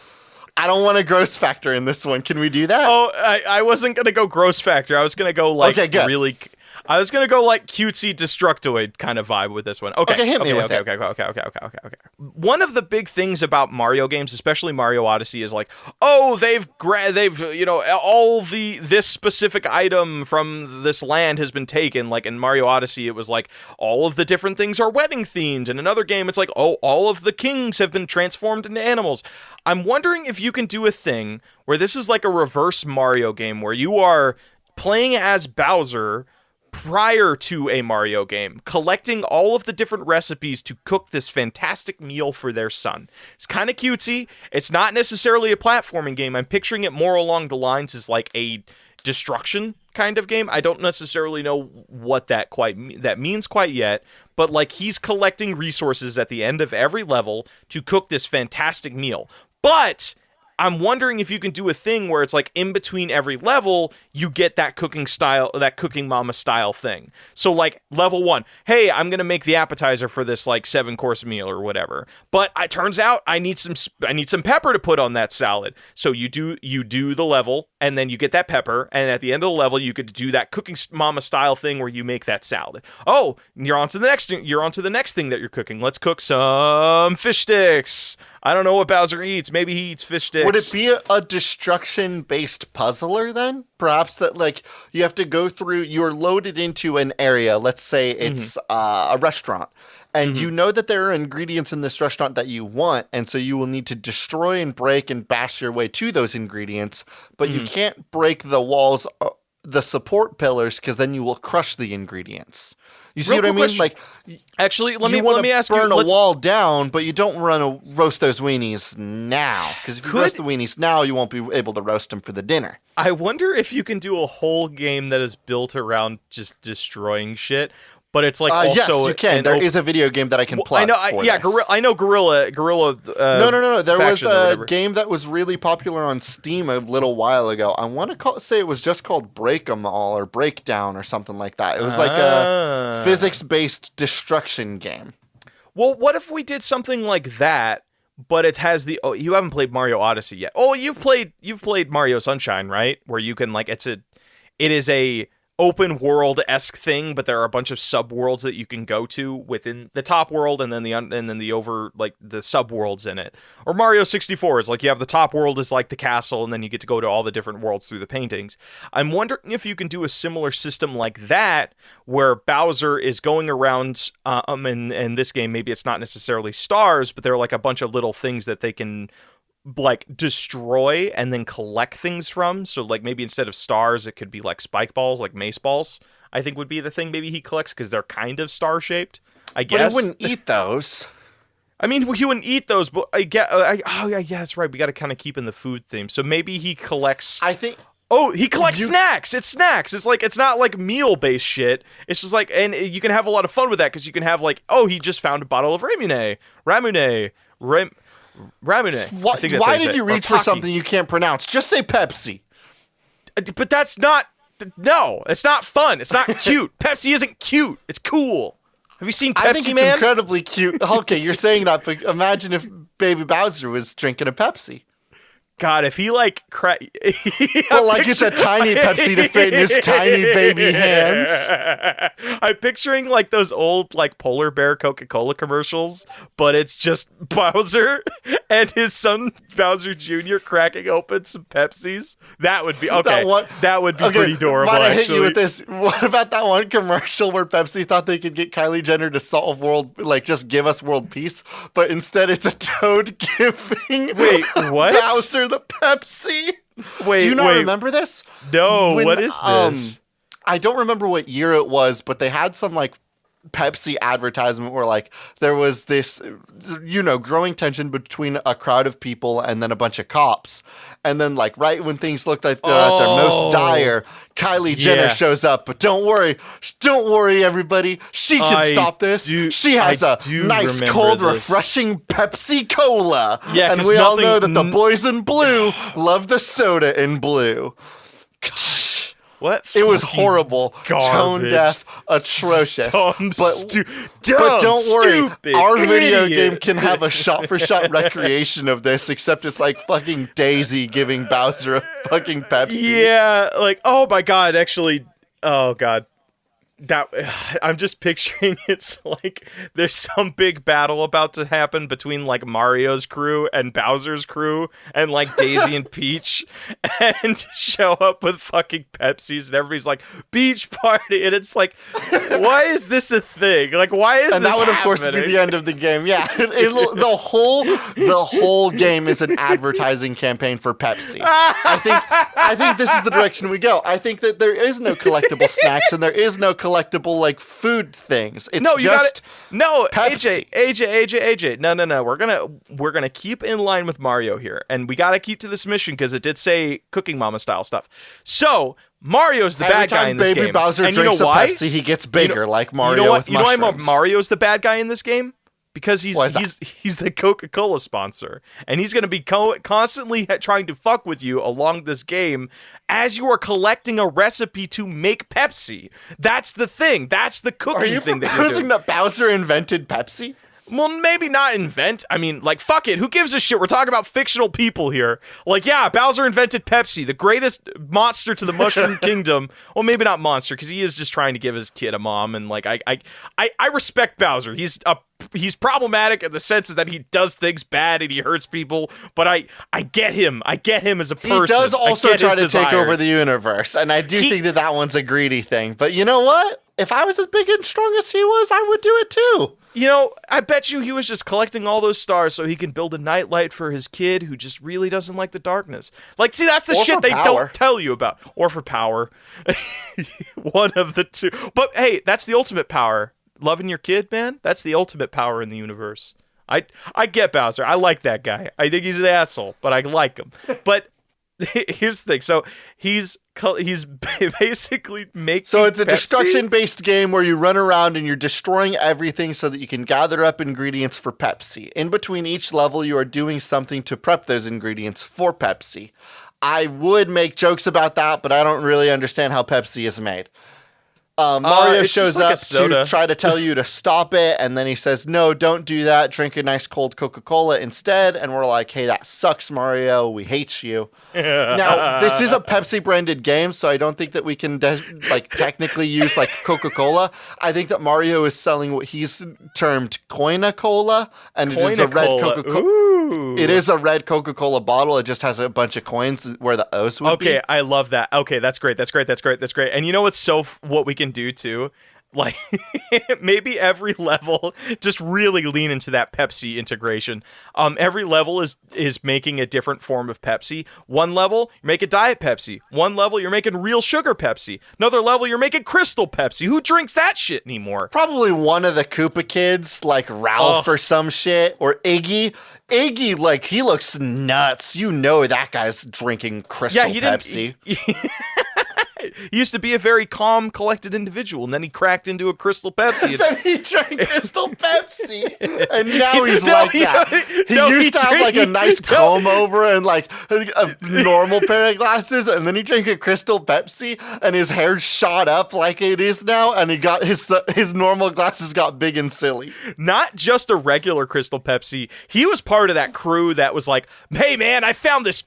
I don't want a gross factor in this one. Can we do that? Oh, I wasn't going to go gross factor. I was going to go like really... I was going to go like cutesy Destructoid kind of vibe with this one. Okay, hit me with it. Okay. One of the big things about Mario games, especially Mario Odyssey, is like, oh, they've this specific item from this land has been taken. Like in Mario Odyssey, it was like all of the different things are wedding themed. In another game, it's like, oh, all of the kings have been transformed into animals. I'm wondering if you can do a thing where this is like a reverse Mario game where you are playing as Bowser prior to a Mario game, collecting all of the different recipes to cook this fantastic meal for their son. It's kind of cutesy. It's not necessarily a platforming game. I'm picturing it more along the lines as like a destruction kind of game. I don't necessarily know what that means quite yet, but like he's collecting resources at the end of every level to cook this fantastic meal. But I'm wondering if you can do a thing where it's like in between every level, you get that cooking mama style thing. So like level 1, hey, I'm going to make the appetizer for this like 7-course meal or whatever. But it turns out I need some pepper to put on that salad. So you do the level and then you get that pepper, and at the end of the level you get to do that cooking mama style thing where you make that salad. Oh, you're on to the next thing that you're cooking. Let's cook some fish sticks. I don't know what Bowser eats. Maybe he eats fish sticks. Would it be a destruction-based puzzler then? Perhaps that, like, you have to go through, you're loaded into an area. Let's say it's a restaurant. And you know that there are ingredients in this restaurant that you want, and so you will need to destroy and break and bash your way to those ingredients, but you can't break the walls, the support pillars, because then you will crush the ingredients. You see what I mean? Question. Like, actually, let me ask you. Burn a wall down, but you don't want to roast those weenies now, because if you roast the weenies now, you won't be able to roast them for the dinner. I wonder if you can do a whole game that is built around just destroying shit. But it's like also yes, you can. There is a video game that I can plug. I know. I know. Gorilla. No. There was a game that was really popular on Steam a little while ago. I want to say it was just called Break 'em All or Breakdown or something like that. It was like a physics-based destruction game. Well, what if we did something like that? But it has the you haven't played Mario Odyssey yet. Oh, you've played Mario Sunshine, right? Where you can like it is a open world-esque thing, but there are a bunch of sub-worlds that you can go to within the top world, and then the sub-worlds in it. Or Mario 64 is like you have the top world is like the castle, and then you get to go to all the different worlds through the paintings. I'm wondering if you can do a similar system like that, where Bowser is going around, in this game, maybe it's not necessarily stars, but there are like a bunch of little things that they can like destroy and then collect things from. So like maybe instead of stars it could be like spike balls, like mace balls, I think would be the thing maybe he collects, because they're kind of star shaped, I guess. But he wouldn't eat those. I mean, he wouldn't eat those, but I get yeah, that's right, we got to kind of keep in the food theme. So maybe he collects, I think he collects snacks. It's snacks. It's like, it's not like meal based shit. It's just like, and you can have a lot of fun with that, because you can have like, he just found a bottle of Ramune. Why did you reach for something you can't pronounce? Just say Pepsi. But that's not. No, it's not fun. It's not cute. Pepsi isn't cute. It's cool. Have you seen Pepsi, I think it's man? incredibly cute. Okay, you're saying that, but imagine if Baby Bowser was drinking a Pepsi. God, if he like well, like it's a tiny Pepsi to fit in his tiny baby hands. I'm picturing like those old like polar bear Coca-Cola commercials, but it's just Bowser and his son Bowser Jr. cracking open some Pepsis. That would be okay. That would be pretty adorable. Might I hit you with this? What about that one commercial where Pepsi thought they could get Kylie Jenner to solve just give us world peace, but instead it's a toad giving Bowser the Pepsi. Do you not remember this? No, what is this? I don't remember what year it was, but they had some like Pepsi advertisement where like there was this, growing tension between a crowd of people and then a bunch of cops. And then like right when things looked like they're at their most dire, Kylie Jenner shows up. But don't worry everybody, she can stop this. She has a nice cold refreshing Pepsi Cola. Yeah, and we all know that the boys in blue love the soda in blue. What? It was horrible, tone deaf, atrocious. But don't worry, our video game can have a shot-for-shot recreation of this, except it's like fucking Daisy giving Bowser a fucking Pepsi. Yeah, like, oh my god, actually, oh god. I'm just picturing it's like there's some big battle about to happen between like Mario's crew and Bowser's crew and like Daisy and Peach, and show up with fucking Pepsis and everybody's like beach party, and it's like, why is this a thing? Like, why is and this that would happening? Of course be the end of the game. Yeah, the whole game is an advertising campaign for Pepsi. I think this is the direction we go. I think that there is no collectible snacks and there is no collectible like food things. It's Pepsi. AJ. No. We're gonna keep in line with Mario here, and we gotta keep to this mission because it did say Cooking Mama style stuff. So Mario's the bad guy in this game. Every time Baby Bowser drinks a Pepsi, he gets bigger, like Mario with mushrooms. You know why Mario's the bad guy in this game? Because he's the Coca-Cola sponsor, and he's going to be constantly trying to fuck with you along this game as you are collecting a recipe to make Pepsi. That's the thing. That's the cooking thing that you're doing. Are you proposing that Bowser invented Pepsi? Well, maybe not invent. I mean, like, fuck it. Who gives a shit? We're talking about fictional people here. Like, yeah, Bowser invented Pepsi, the greatest monster to the Mushroom Kingdom. Well, maybe not monster, because he is just trying to give his kid a mom. And like, I respect Bowser. He's problematic in the sense that he does things bad and he hurts people. But I get him. I get him as a person. He does also try to take over the universe, and I do think that one's a greedy thing. But you know what? If I was as big and strong as he was, I would do it too. You know, I bet you he was just collecting all those stars so he can build a nightlight for his kid who just really doesn't like the darkness. Like, see, that's the shit they don't tell you about. Or for power. One of the two. But hey, that's the ultimate power. Loving your kid, man, that's the ultimate power in the universe. I get Bowser. I like that guy. I think he's an asshole, but I like him. But here's the thing. So he's basically making So it's a Pepsi? destruction-based game where you run around and you're destroying everything so that you can gather up ingredients for Pepsi. In between each level, you are doing something to prep those ingredients for Pepsi. I would make jokes about that, but I don't really understand how Pepsi is made. Mario shows up to try to tell you to stop it, and then he says, no, don't do that. Drink a nice cold Coca-Cola instead. And we're like, hey, that sucks, Mario. We hate you. Now, this is a Pepsi-branded game, so I don't think that we can technically use like Coca-Cola. I think that Mario is selling what he's termed Coina-Cola, and it is a red Coca-Cola. It is a red Coca-Cola bottle. It just has a bunch of coins where the O's would be. Okay, I love that. Okay, that's great. And you know what's what we can do too? Like, maybe every level just really lean into that Pepsi integration. Every level is making a different form of Pepsi. One level, you're making Diet Pepsi. One level, you're making real sugar Pepsi. Another level, you're making Crystal Pepsi. Who drinks that shit anymore? Probably one of the Koopa kids, like Ralph or some shit, or Iggy. Iggy, like, he looks nuts. You know that guy's drinking Crystal Pepsi. He used to be a very calm, collected individual, and then he cracked into a Crystal Pepsi. Then he drank Crystal Pepsi, and now he's like that. He used to have like a nice comb over and like a normal pair of glasses, and then he drank a Crystal Pepsi, and his hair shot up like it is now, and he got his normal glasses got big and silly. Not just a regular Crystal Pepsi. He was part of that crew that was like, hey man, I found this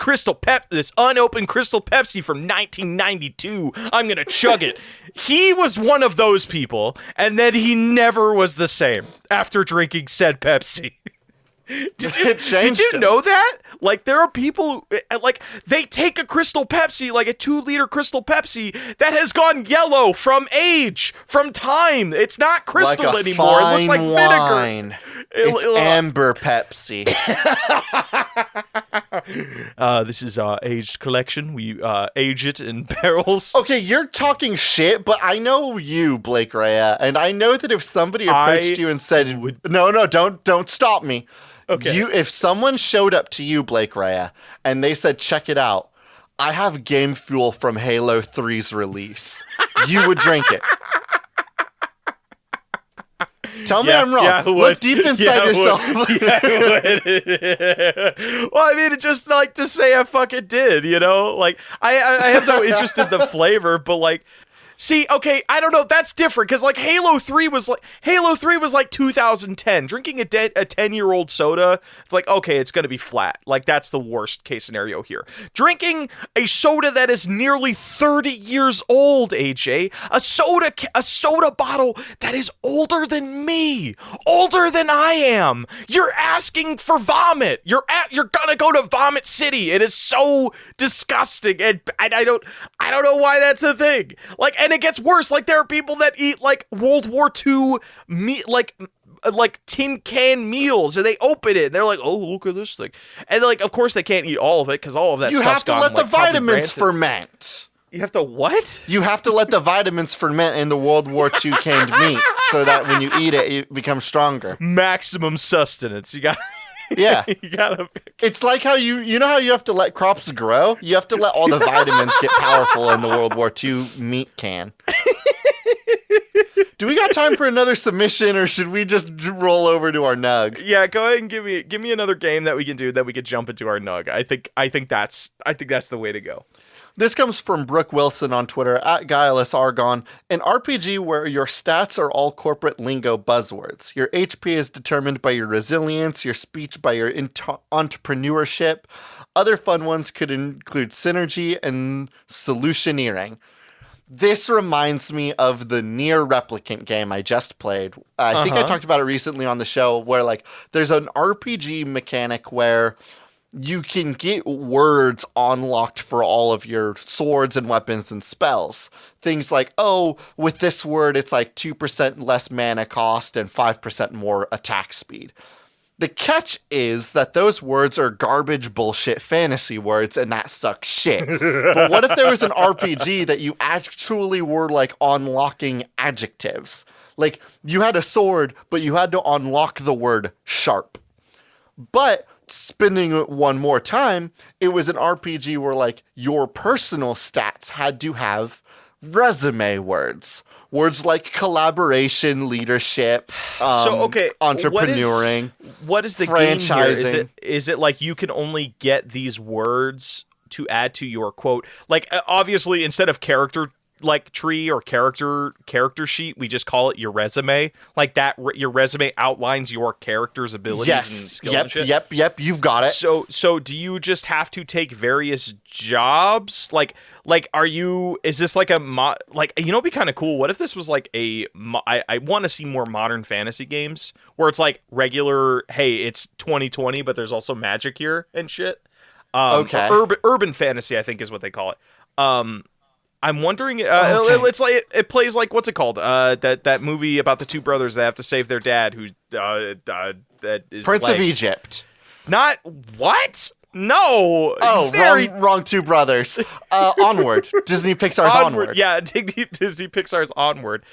this unopened Crystal Pepsi from 1992. I'm gonna chug it. He was one of those people, and then he never was the same after drinking said Pepsi. Did you know that? Like, there are people, like, they take a Crystal Pepsi, like a 2-liter Crystal Pepsi, that has gone yellow from age, from time. It's not crystal like anymore. It looks like wine. vinegar. It's amber Pepsi. This is our aged collection. We age it in barrels. Okay, you're talking shit, but I know you, Blake Rhea, and I know that if somebody approached you and said, no, don't stop me. Okay. If someone showed up to you, Blake Rhea, and they said, check it out, I have game fuel from Halo 3's release, you would drink it. Tell me I'm wrong. Look deep inside yourself. Well, I mean, it's just like to say I fucking did, you know? Like, I have no interest in the flavor, but like, see, okay, I don't know. That's different because like Halo 3 was like 2010. Drinking a 10-year-old soda, it's like, okay, it's gonna be flat. Like, that's the worst case scenario here. Drinking a soda that is nearly 30 years old, AJ, a soda bottle that is older than me, older than I am. You're asking for vomit. You're gonna go to Vomit City. It is so disgusting, and I don't know why that's a thing. Like. And it gets worse. Like, there are people that eat like World War II meat, like tin can meals, and they open it and they're like, oh, look at this thing. And like, of course they can't eat all of it because all of that you stuff's have to gone, let like, the vitamins ferment. You have to what? You have to let the vitamins ferment in the World War II canned meat so that when you eat it, it becomes stronger. Maximum sustenance. You got. Yeah. You gotta. It's like how you know how you have to let crops grow? You have to let all the vitamins get powerful in the World War II meat can. Do we got time for another submission, or should we just roll over to our nug? Yeah, go ahead and give me another game that we can do that we could jump into our nug. I think that's the way to go. This comes from Brooke Wilson on Twitter, at Guileless Argon. An RPG where your stats are all corporate lingo buzzwords. Your HP is determined by your resilience, your speech by your entrepreneurship. Other fun ones could include synergy and solutioneering. This reminds me of the Nier Replicant game I just played. I think I talked about it recently on the show, where like there's an RPG mechanic where you can get words unlocked for all of your swords and weapons and spells. Things like, oh, with this word, it's like 2% less mana cost and 5% more attack speed. The catch is that those words are garbage bullshit fantasy words, and that sucks shit. But what if there was an RPG that you actually were like unlocking adjectives? Like you had a sword, but you had to unlock the word sharp. But spinning it one more time, it was an RPG where like your personal stats had to have resume words. Words like collaboration, leadership, entrepreneuring. What is the franchising. Game here? Is it like you can only get these words to add to your quote? Like obviously instead of character like tree or character sheet, we just call it your resume. Like that, your resume outlines your character's abilities and skills and shit. Yep, you've got it. So do you just have to take various jobs? Like is this like it'd be kind of cool. What if this was like I want to see more modern fantasy games where it's like regular, hey, it's 2020, but there's also magic here and shit. Okay. Urban fantasy, I think is what they call it. I'm wondering. It's like it plays like, what's it called? That movie about the two brothers that have to save their dad, who that is Prince of Egypt. Not what? No. Oh, wrong two brothers. Onward. Disney Pixar's Onward. Yeah, Disney Pixar's Onward.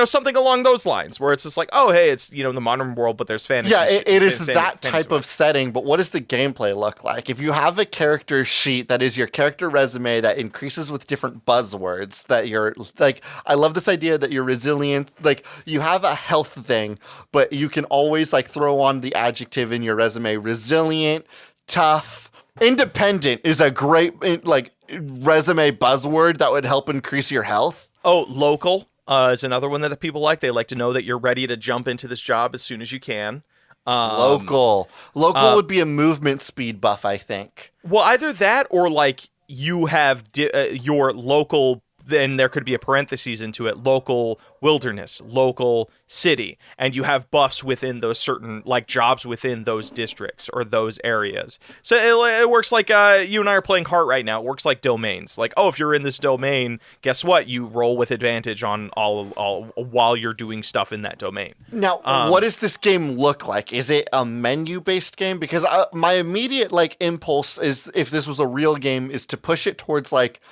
Something along those lines, where it's just like, oh, hey, it's the modern world, but there's fantasy. Yeah, it is that type of setting. But what does the gameplay look like? If you have a character sheet that is your character resume that increases with different buzzwords, that you're like, I love this idea that you're resilient. Like you have a health thing, but you can always like throw on the adjective in your resume: resilient, tough. Independent is a great like resume buzzword that would help increase your health. Oh, local is another one that the people like. They like to know that you're ready to jump into this job as soon as you can. Local would be a movement speed buff, I think. Well, either that or like you have your local. Then there could be a parentheses into it: local wilderness, local city, and you have buffs within those certain like jobs within those districts or those areas. So it works like you and I are playing Heart right now. It works like domains. Like, oh, if you're in this domain, guess what? You roll with advantage on all while you're doing stuff in that domain. Now, what does this game look like? Is it a menu-based game? Because my immediate like impulse is, if this was a real game, is to push it towards like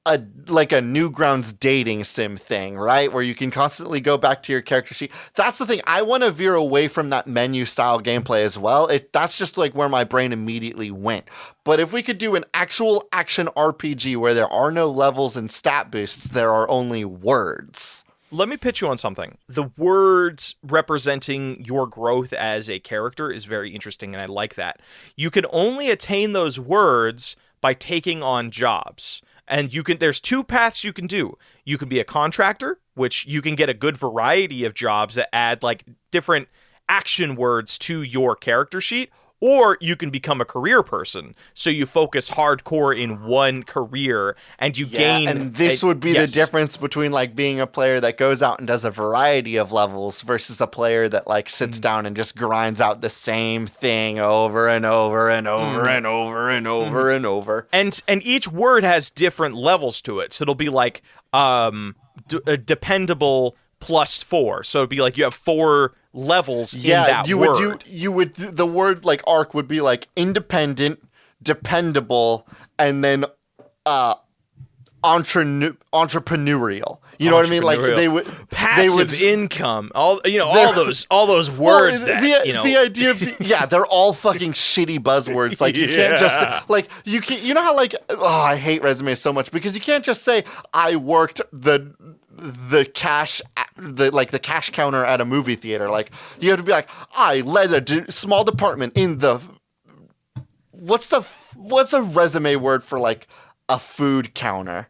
a Newgrounds dating sim thing, right? Where you can constantly go back to your character sheet. That's the thing. I want to veer away from that menu style gameplay as well. That's just like where my brain immediately went. But if we could do an actual action RPG where there are no levels and stat boosts, there are only words. Let me pitch you on something. The words representing your growth as a character is very interesting, and I like that. You can only attain those words by taking on jobs. And there's two paths you can do. You can be a contractor, which you can get a good variety of jobs that add like different action words to your character sheet, or you can become a career person. So you focus hardcore in one career and you gain. And this would be the difference between like being a player that goes out and does a variety of levels versus a player that like sits down and just grinds out the same thing over and over and over and over and over and over. And each word has different levels to it. So it'll be like dependable +4. So it'd be like you have 4 levels in that word. The word like arc would be like independent, dependable, and then entrepreneurial. You know what I mean? Like they would passive income. All those words the idea of they're all fucking shitty buzzwords. Like you can't just say, like you know how like I hate resumes so much because you can't just say I worked the cash counter at a movie theater. Like you have to be like, I led a small department in the what's a resume word for like a food counter.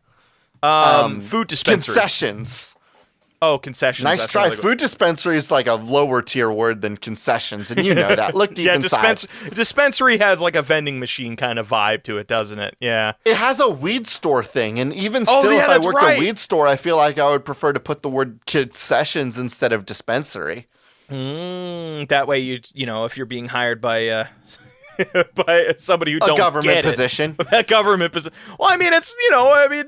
Food dispensary. Concessions. Oh, concessions. Nice that's try. another Food dispensary is like a lower tier word than concessions, and you know that. Look deep inside. Dispensary has like a vending machine kind of vibe to it, doesn't it? Yeah. It has a weed store thing, and even still, if I worked a weed store, I feel like I would prefer to put the word concessions instead of dispensary. That way, you know, if you're being hired by by somebody who don't government get position, a government position. Well, I mean, it's you know, I mean,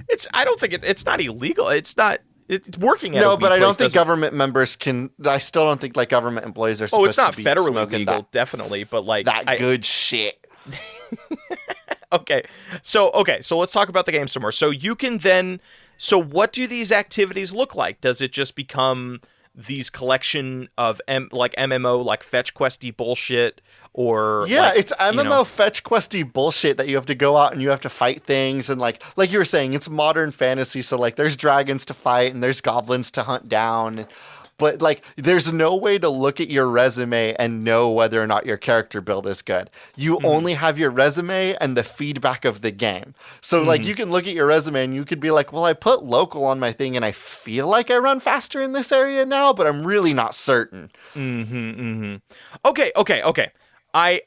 it's. I don't think it's not illegal. It's not. It's working at no, a but I don't think doesn't... government members can. I still don't think like government employees are supposed to be federally smoking legal, that, definitely, but like good shit. Okay, so let's talk about the game some more. So you can then. So what do these activities look like? Does it just become these collection of like MMO like fetch questy bullshit, or it's MMO fetch questy bullshit that you have to go out and you have to fight things, and like you were saying, it's modern fantasy, so like there's dragons to fight and there's goblins to hunt down, but like there's no way to look at your resume and know whether or not your character build is good. You only have your resume and the feedback of the game. So like you can look at your resume and you could be like, well, I put local on my thing and I feel like I run faster in this area now, but I'm really not certain. Okay. I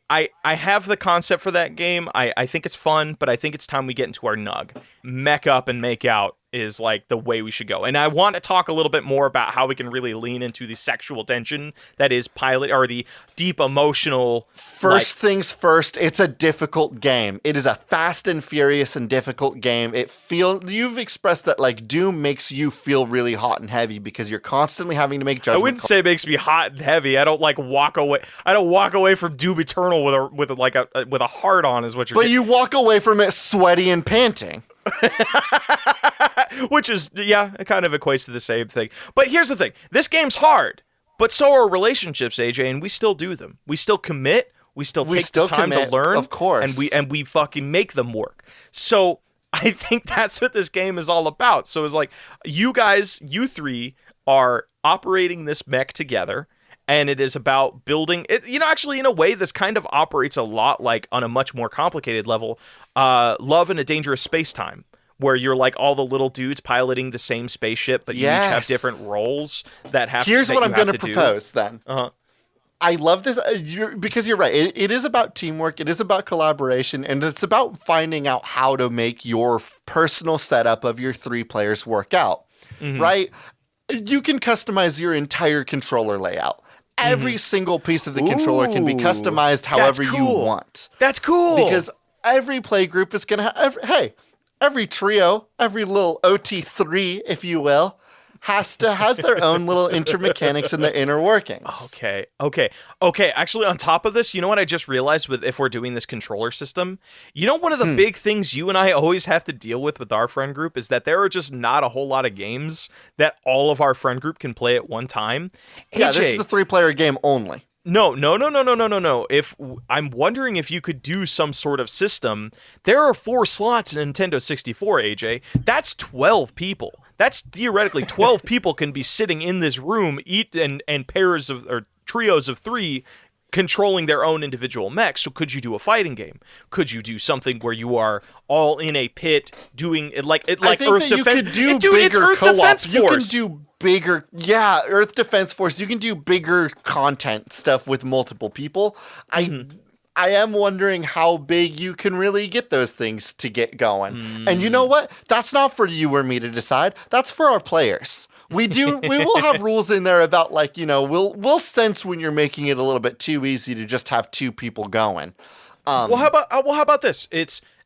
have the concept for that game. I think it's fun, but I think it's time we get into our nug. Mech up and make out is like the way we should go. And I want to talk a little bit more about how we can really lean into the sexual tension that is pilot, or the deep emotional. First things first, it's a difficult game. It is a fast and furious and difficult game. You've expressed that like Doom makes you feel really hot and heavy because you're constantly having to make judgment. I wouldn't say it makes me hot and heavy. I don't like walk away. I don't walk away from Doom Eternal with a heart on, is what you're. But you walk away from it sweaty and panting. Which is, it kind of equates to the same thing. But here's the thing. This game's hard, but so are relationships, AJ, and we still do them. We still commit. We still take the time to learn. Of course. And we fucking make them work. So I think that's what this game is all about. So it's like, you three are operating this mech together, and it is about building it. Actually, in a way, this kind of operates a lot like, on a much more complicated level, Love in a Dangerous Space-Time, where you're like all the little dudes piloting the same spaceship, but you each have different roles that have. Here's what I'm going to propose then. I love this because you're right. It is about teamwork. It is about collaboration, and it's about finding out how to make your personal setup of your 3 players work out. Right? You can customize your entire controller layout. Every single piece of the controller can be customized however you want. That's cool. Because every play group is going to have, every trio, every little OT3, if you will, has their own little intermechanics and their inner workings. Okay. Actually, on top of this, you know what I just realized if we're doing this controller system? One of the big things you and I always have to deal with our friend group is that there are just not a whole lot of games that all of our friend group can play at one time. Yeah, this is a 3-player game only. No. I'm wondering if you could do some sort of system. There are 4 slots in Nintendo 64, AJ. That's 12 people. That's theoretically 12 people can be sitting in this room, and pairs of, or trios of 3, controlling their own individual mechs. So could you do a fighting game? Could you do something where you are all in a pit doing it like Earth Defense? You could do bigger co-op. You can do bigger, Earth Defense Force. You can do bigger content stuff with multiple people. I am wondering how big you can really get those things to get going. And you know what? That's not for you or me to decide. That's for our players. We will have rules in there about like, we'll sense when you're making it a little bit too easy to just have 2 people going. How about this?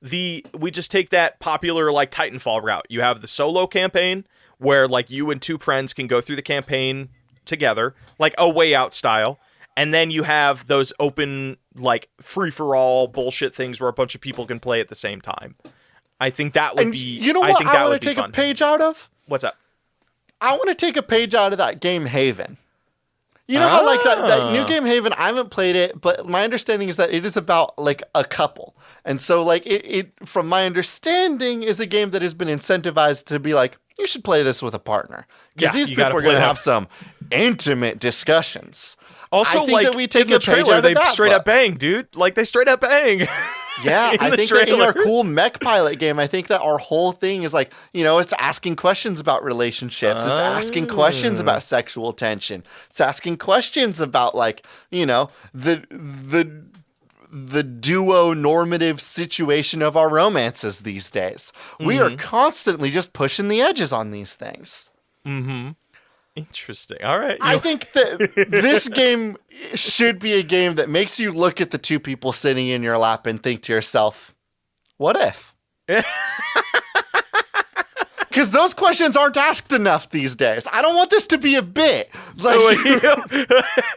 We just take that popular like Titanfall route. You have the solo campaign where like you and 2 friends can go through the campaign together, like a Way Out style. And then you have those open, like, free-for-all bullshit things where a bunch of people can play at the same time. I think that would be... You know what I want to take a page out of? What's up? I want to take a page out of that game Haven. You know how, like, that new game Haven, I haven't played it, but my understanding is that it is about, like, a couple. And so, like, it from my understanding, is a game that has been incentivized to be like, you should play this with a partner. Because these people are going to have some intimate discussions. Also, I think like, that we take in the a page trailer, out of they that, straight up bang, dude. Like, they straight up bang. Yeah, in I the think that in trailer. our cool mech pilot game, I think that our whole thing is like, it's asking questions about relationships. It's asking questions about sexual tension. It's asking questions about like, the duo normative situation of our romances these days. We are constantly just pushing the edges on these things. Interesting. All right. I think that this game should be a game that makes you look at the two people sitting in your lap and think to yourself, what if? Because those questions aren't asked enough these days. I don't want this to be a bit. Like,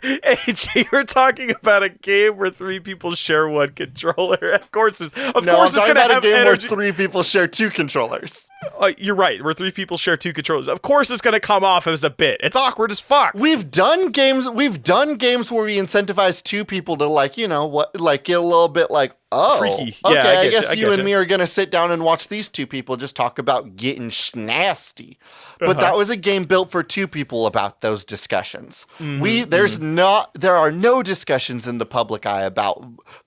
AJ, you're talking about a game where 3 people share 1 controller. Of course, it's I'm going talking to about have a game energy. where 3 people share 2 controllers. You're right. Where 3 people share 2 controllers. Of course, it's going to come off as a bit. It's awkward as fuck. We've done games where we incentivize 2 people to get a little bit like, oh, freaky. Okay, Yeah, I guess you and me are gonna sit down and watch these 2 people just talk about getting nasty. But that was a game built for 2 people about those discussions. There are no discussions in the public eye about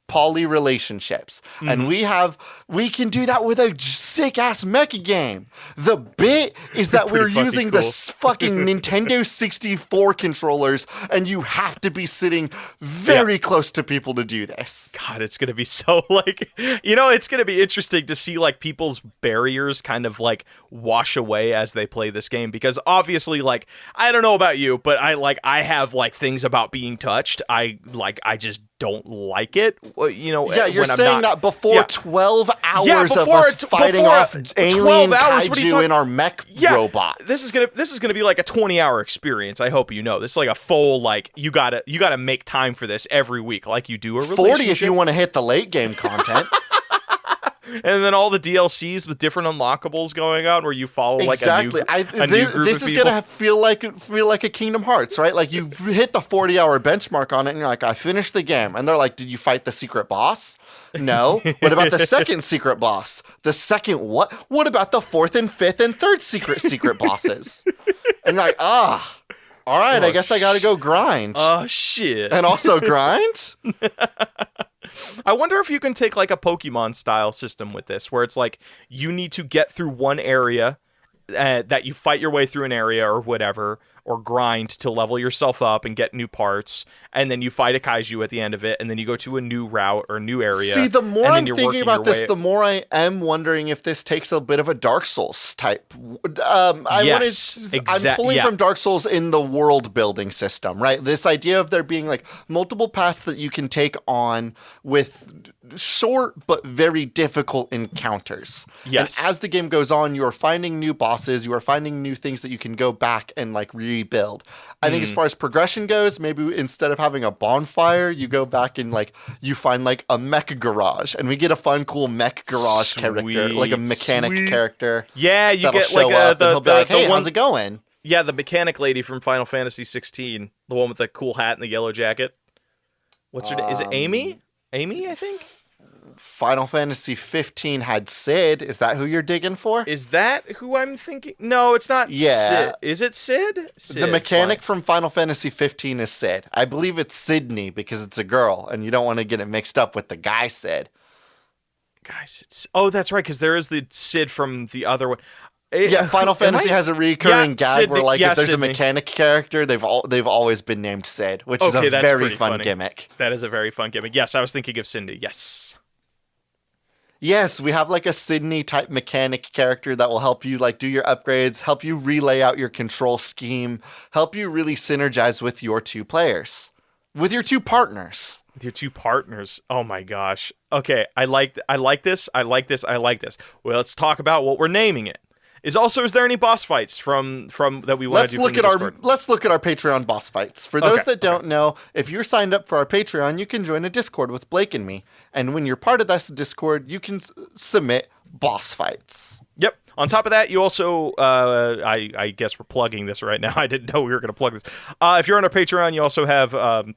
poly relationships, and we can do that with a sick ass mecha game. The bit is that we're using the fucking Nintendo 64 controllers, and you have to be sitting very close to people to do this. God, it's going to be so it's going to be interesting to see like people's barriers kind of like wash away as they play this game, because obviously like I don't know about you, but I have like things about being touched. I just don't like it. Yeah, you're saying that before 12 hours of us fighting off alien kaiju in our mech robots. This is gonna be like a 20-hour experience. I hope you know. This is like a full you gotta make time for this every week, like you do a relationship. 40 if you want to hit the late game content. And then all the DLCs with different unlockables going on, where you follow like a new group this of is people. gonna feel like a Kingdom Hearts, right? Like you've hit the 40-hour benchmark on it, and you're like, I finished the game, and they're like, did you fight the secret boss? No. What about the second secret boss? The second what? What about the 4th and 5th and 3rd secret bosses? And you're like, all right, I guess I gotta go grind. Oh shit! And also grind. I wonder if you can take like a Pokemon style system with this, where it's like you need to get through one area, that you fight your way through an area or whatever, or grind to level yourself up and get new parts, and then you fight a kaiju at the end of it, and then you go to a new route or a new area. See, the more I'm thinking about this, the more I am wondering if this takes a bit of a Dark Souls type. I'm pulling from Dark Souls in the world building system, right? This idea of there being like multiple paths that you can take on with short but very difficult encounters. Yes. And as the game goes on, you are finding new bosses, you are finding new things that you can go back and like rebuild. I think as far as progression goes, maybe instead of having a bonfire, you go back and like you find like a mech garage, and we get a fun, cool mech garage character, like a mechanic character. Yeah, you get show like up and he'll be like, hey, how's it going? Yeah, the mechanic lady from Final Fantasy 16, the one with the cool hat and the yellow jacket. What's her name? Is it Amy? Amy, I think. Final Fantasy 15 had Sid. Is that who you're digging for? Is that who I'm thinking? No, it's not. Yeah. Sid. Is it Sid? The mechanic from Final Fantasy 15 is Sid. I believe it's Sydney because it's a girl, and you don't want to get it mixed up with the guy Sid. Guys, that's right, because there is the Sid from the other one. Yeah, Final Fantasy has a recurring gag Sydney, where, like, if there's Sydney. a mechanic character, they've always been named Sid, which is a very fun funny. gimmick. That is a very fun gimmick. Yes, I was thinking of Cindy. Yes. Yes, we have like a Sydney type mechanic character that will help you like do your upgrades, help you relay out your control scheme, help you really synergize with your 2 players, with your 2 partners. With your 2 partners. Oh my gosh. Okay, I like this. Well, let's talk about what we're naming it. Is there any boss fights from that we want to do? Let's look at our Patreon boss fights. For those that don't know, if you're signed up for our Patreon, you can join a Discord with Blake and me. And when you're part of this Discord, you can submit boss fights. Yep. On top of that, you also, I guess we're plugging this right now. I didn't know we were going to plug this. If you're on our Patreon, you also have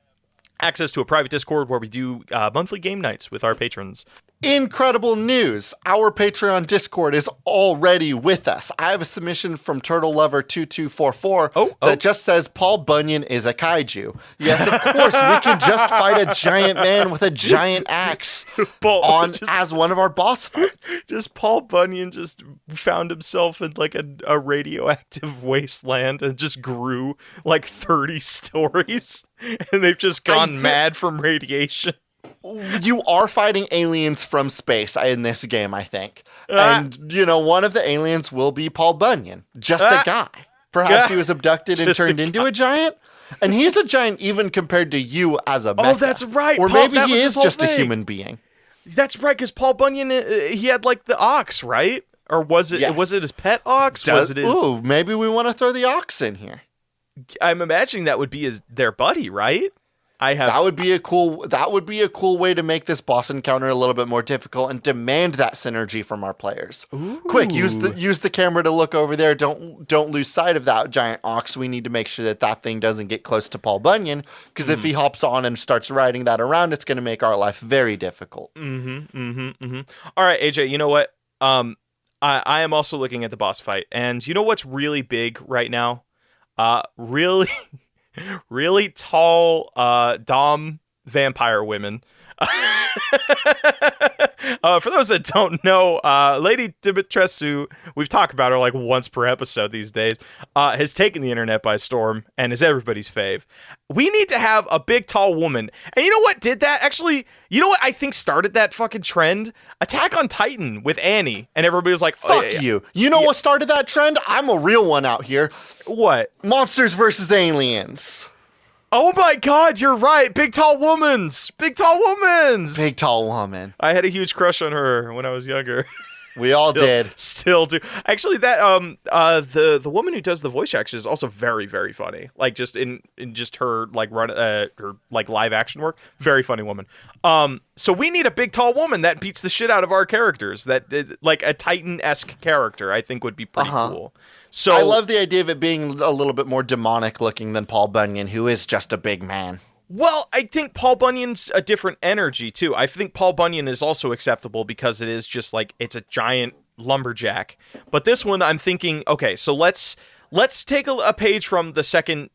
access to a private Discord where we do monthly game nights with our patrons. Incredible news! Our Patreon Discord is already with us. I have a submission from Turtle Lover 2244 that just says Paul Bunyan is a kaiju. Yes, of course, we can just fight a giant man with a giant axe as one of our boss fights. Just Paul Bunyan just found himself in like a radioactive wasteland and just grew like 30 stories, and they've just gone mad from radiation. You are fighting aliens from space in this game, I think. And, one of the aliens will be Paul Bunyan. Just a guy. Perhaps he was abducted and turned into a giant. And he's a giant even compared to you as a mecha. Oh, that's right. Or maybe he is just a human being. That's right, because Paul Bunyan, he had like the ox, right? Or was it his pet ox? Ooh, maybe we want to throw the ox in here. I'm imagining that would be their buddy, right? That would be a cool way to make this boss encounter a little bit more difficult and demand that synergy from our players. Ooh. Quick, use the camera to look over there. Don't lose sight of that giant ox. We need to make sure that thing doesn't get close to Paul Bunyan, because if he hops on and starts riding that around, it's going to make our life very difficult. All right, AJ, you know what? I am also looking at the boss fight, and you know what's really big right now? Really tall dom vampire women. For those that don't know, Lady Dimitrescu, we've talked about her like once per episode these days, has taken the internet by storm and is everybody's fave. We need to have a big, tall woman. And you know what did that? Actually, you know what I think started that fucking trend? Attack on Titan with Annie. And everybody was like, fuck you. You know what started that trend? I'm a real one out here. What? Monsters versus aliens. Oh my god, you're right. Big tall woman. Big tall woman. I had a huge crush on her when I was younger. We all did. Still do. Actually, that the woman who does the voice action is also very, very funny. Like just in just her like her like live action work, very funny woman. So we need a big tall woman that beats the shit out of our characters. That like a Titan-esque character, I think would be pretty cool. So I love the idea of it being a little bit more demonic looking than Paul Bunyan, who is just a big man. Well, I think Paul Bunyan's a different energy, too. I think Paul Bunyan is also acceptable because it is just like, it's a giant lumberjack. But this one, I'm thinking, okay, so let's take a page from the second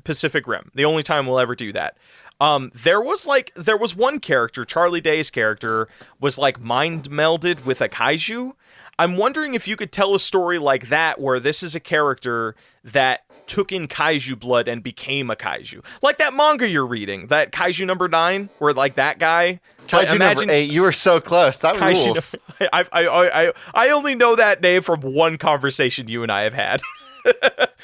Pacific Rim. The only time we'll ever do that. There was one character, Charlie Day's character, was like mind melded with a kaiju. I'm wondering if you could tell a story like that, where this is a character that took in kaiju blood and became a kaiju. Like that manga you're reading, that Kaiju number 9, where like that guy. Kaiju number 8, you were so close. That rules. I only know that name from one conversation you and I have had.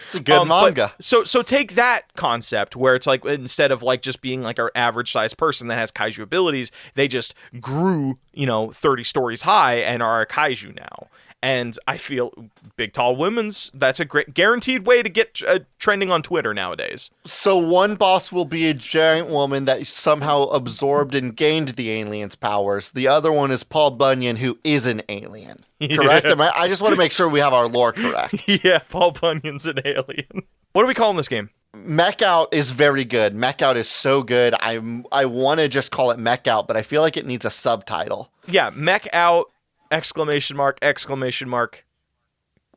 It's a good manga. So take that concept where it's like, instead of like just being like our average sized person that has kaiju abilities, they just grew, 30 stories high and are a kaiju now. And I feel big, tall women's, that's a great guaranteed way to get trending on Twitter nowadays. So one boss will be a giant woman that somehow absorbed and gained the alien's powers. The other one is Paul Bunyan, who is an alien. Correct? Yeah. I just want to make sure we have our lore correct. Yeah, Paul Bunyan's an alien. What are we calling this game? MECH OUT is very good. MECH OUT is so good. I want to just call it MECH OUT, but I feel like it needs a subtitle. Yeah, MECH OUT! !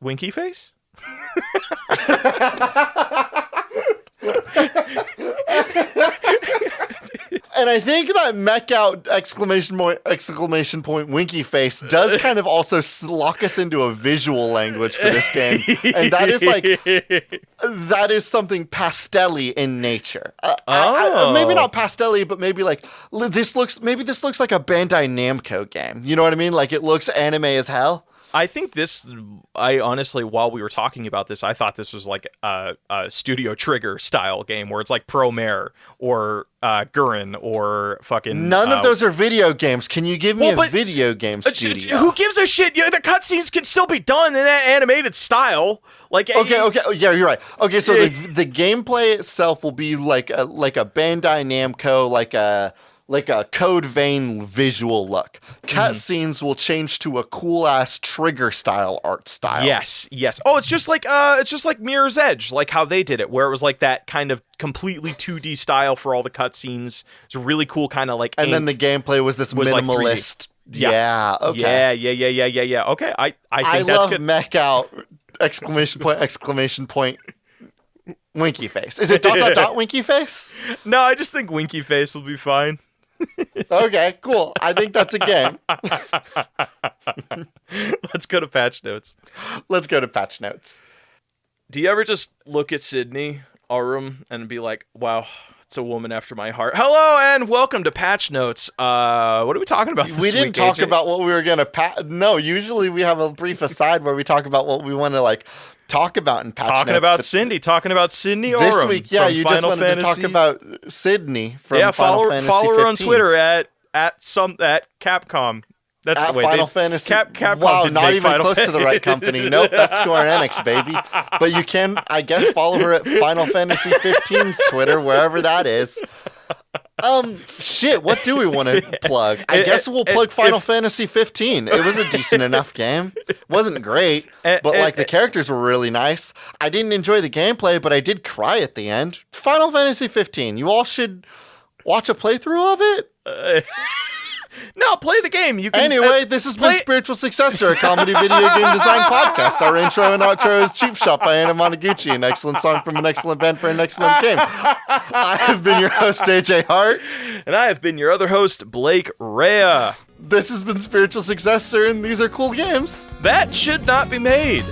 Winky face? And I think that MECH OUT! Exclamation point winky face does kind of also lock us into a visual language for this game. And that is something pastel-y in nature. Maybe not pastel-y, but maybe like this looks like a Bandai Namco game. You know what I mean? Like it looks anime as hell. I think I honestly, while we were talking about this, I thought this was like a Studio Trigger style game where it's like Promare or Gurren or fucking... None of those are video games. Can you give me a video game studio? Who gives a shit? The cutscenes can still be done in that animated style. Like okay. Yeah, you're right. Okay, so the gameplay itself will be like a Bandai Namco, like a Code Vein visual look. Cutscenes will change to a cool ass Trigger style art style. Yes. Oh, it's just like Mirror's Edge, like how they did it, where it was like that kind of completely 2D style for all the cutscenes. It's a really cool kind of like. And then the gameplay was this minimalist, Yeah. Okay. Yeah. Okay, I think I that's love good. MECH OUT! Exclamation point! Winky face. Is it dot dot dot winky face? No, I just think winky face will be fine. Okay, cool. I think that's a game. Let's go to patch notes. Let's go to patch notes. Do you ever just look at Sydney Aurum and be like, wow, it's a woman after my heart? Hello and welcome to patch notes. What are we talking about this We didn't week, talk AJ? about what we were going to No, usually we have a brief aside where we talk about what we want to like talk about in patch Talking notes. about but Talking about Sydney Aurum. this week, yeah, from you Final just wanted Fantasy. to talk about Sydney from Yeah, Final Fantasy follow her 15. on Twitter at Capcom. That's At the way Final Fantasy. Capcom wow, didn't not make even Final close to the right company. Nope, that's Square Enix, baby. But you can, I guess, follow her at Final Fantasy 15's Twitter, wherever that is. Shit, what do we want to plug? I guess we'll plug Final Fantasy 15. It was a decent enough game. Wasn't great, but like the characters were really nice. I didn't enjoy the gameplay, but I did cry at the end. Final Fantasy 15. You all should watch a playthrough of it. No, play the game. You can, Anyway, this has been Spiritual Successor, a comedy video game design podcast. Our intro and outro is Cheap Shop by Anna Monoguchi, an excellent song from an excellent band for an excellent game. I have been your host, AJ Hart. And I have been your other host, Blake Rea. This has been Spiritual Successor, and these are cool games. That should not be made.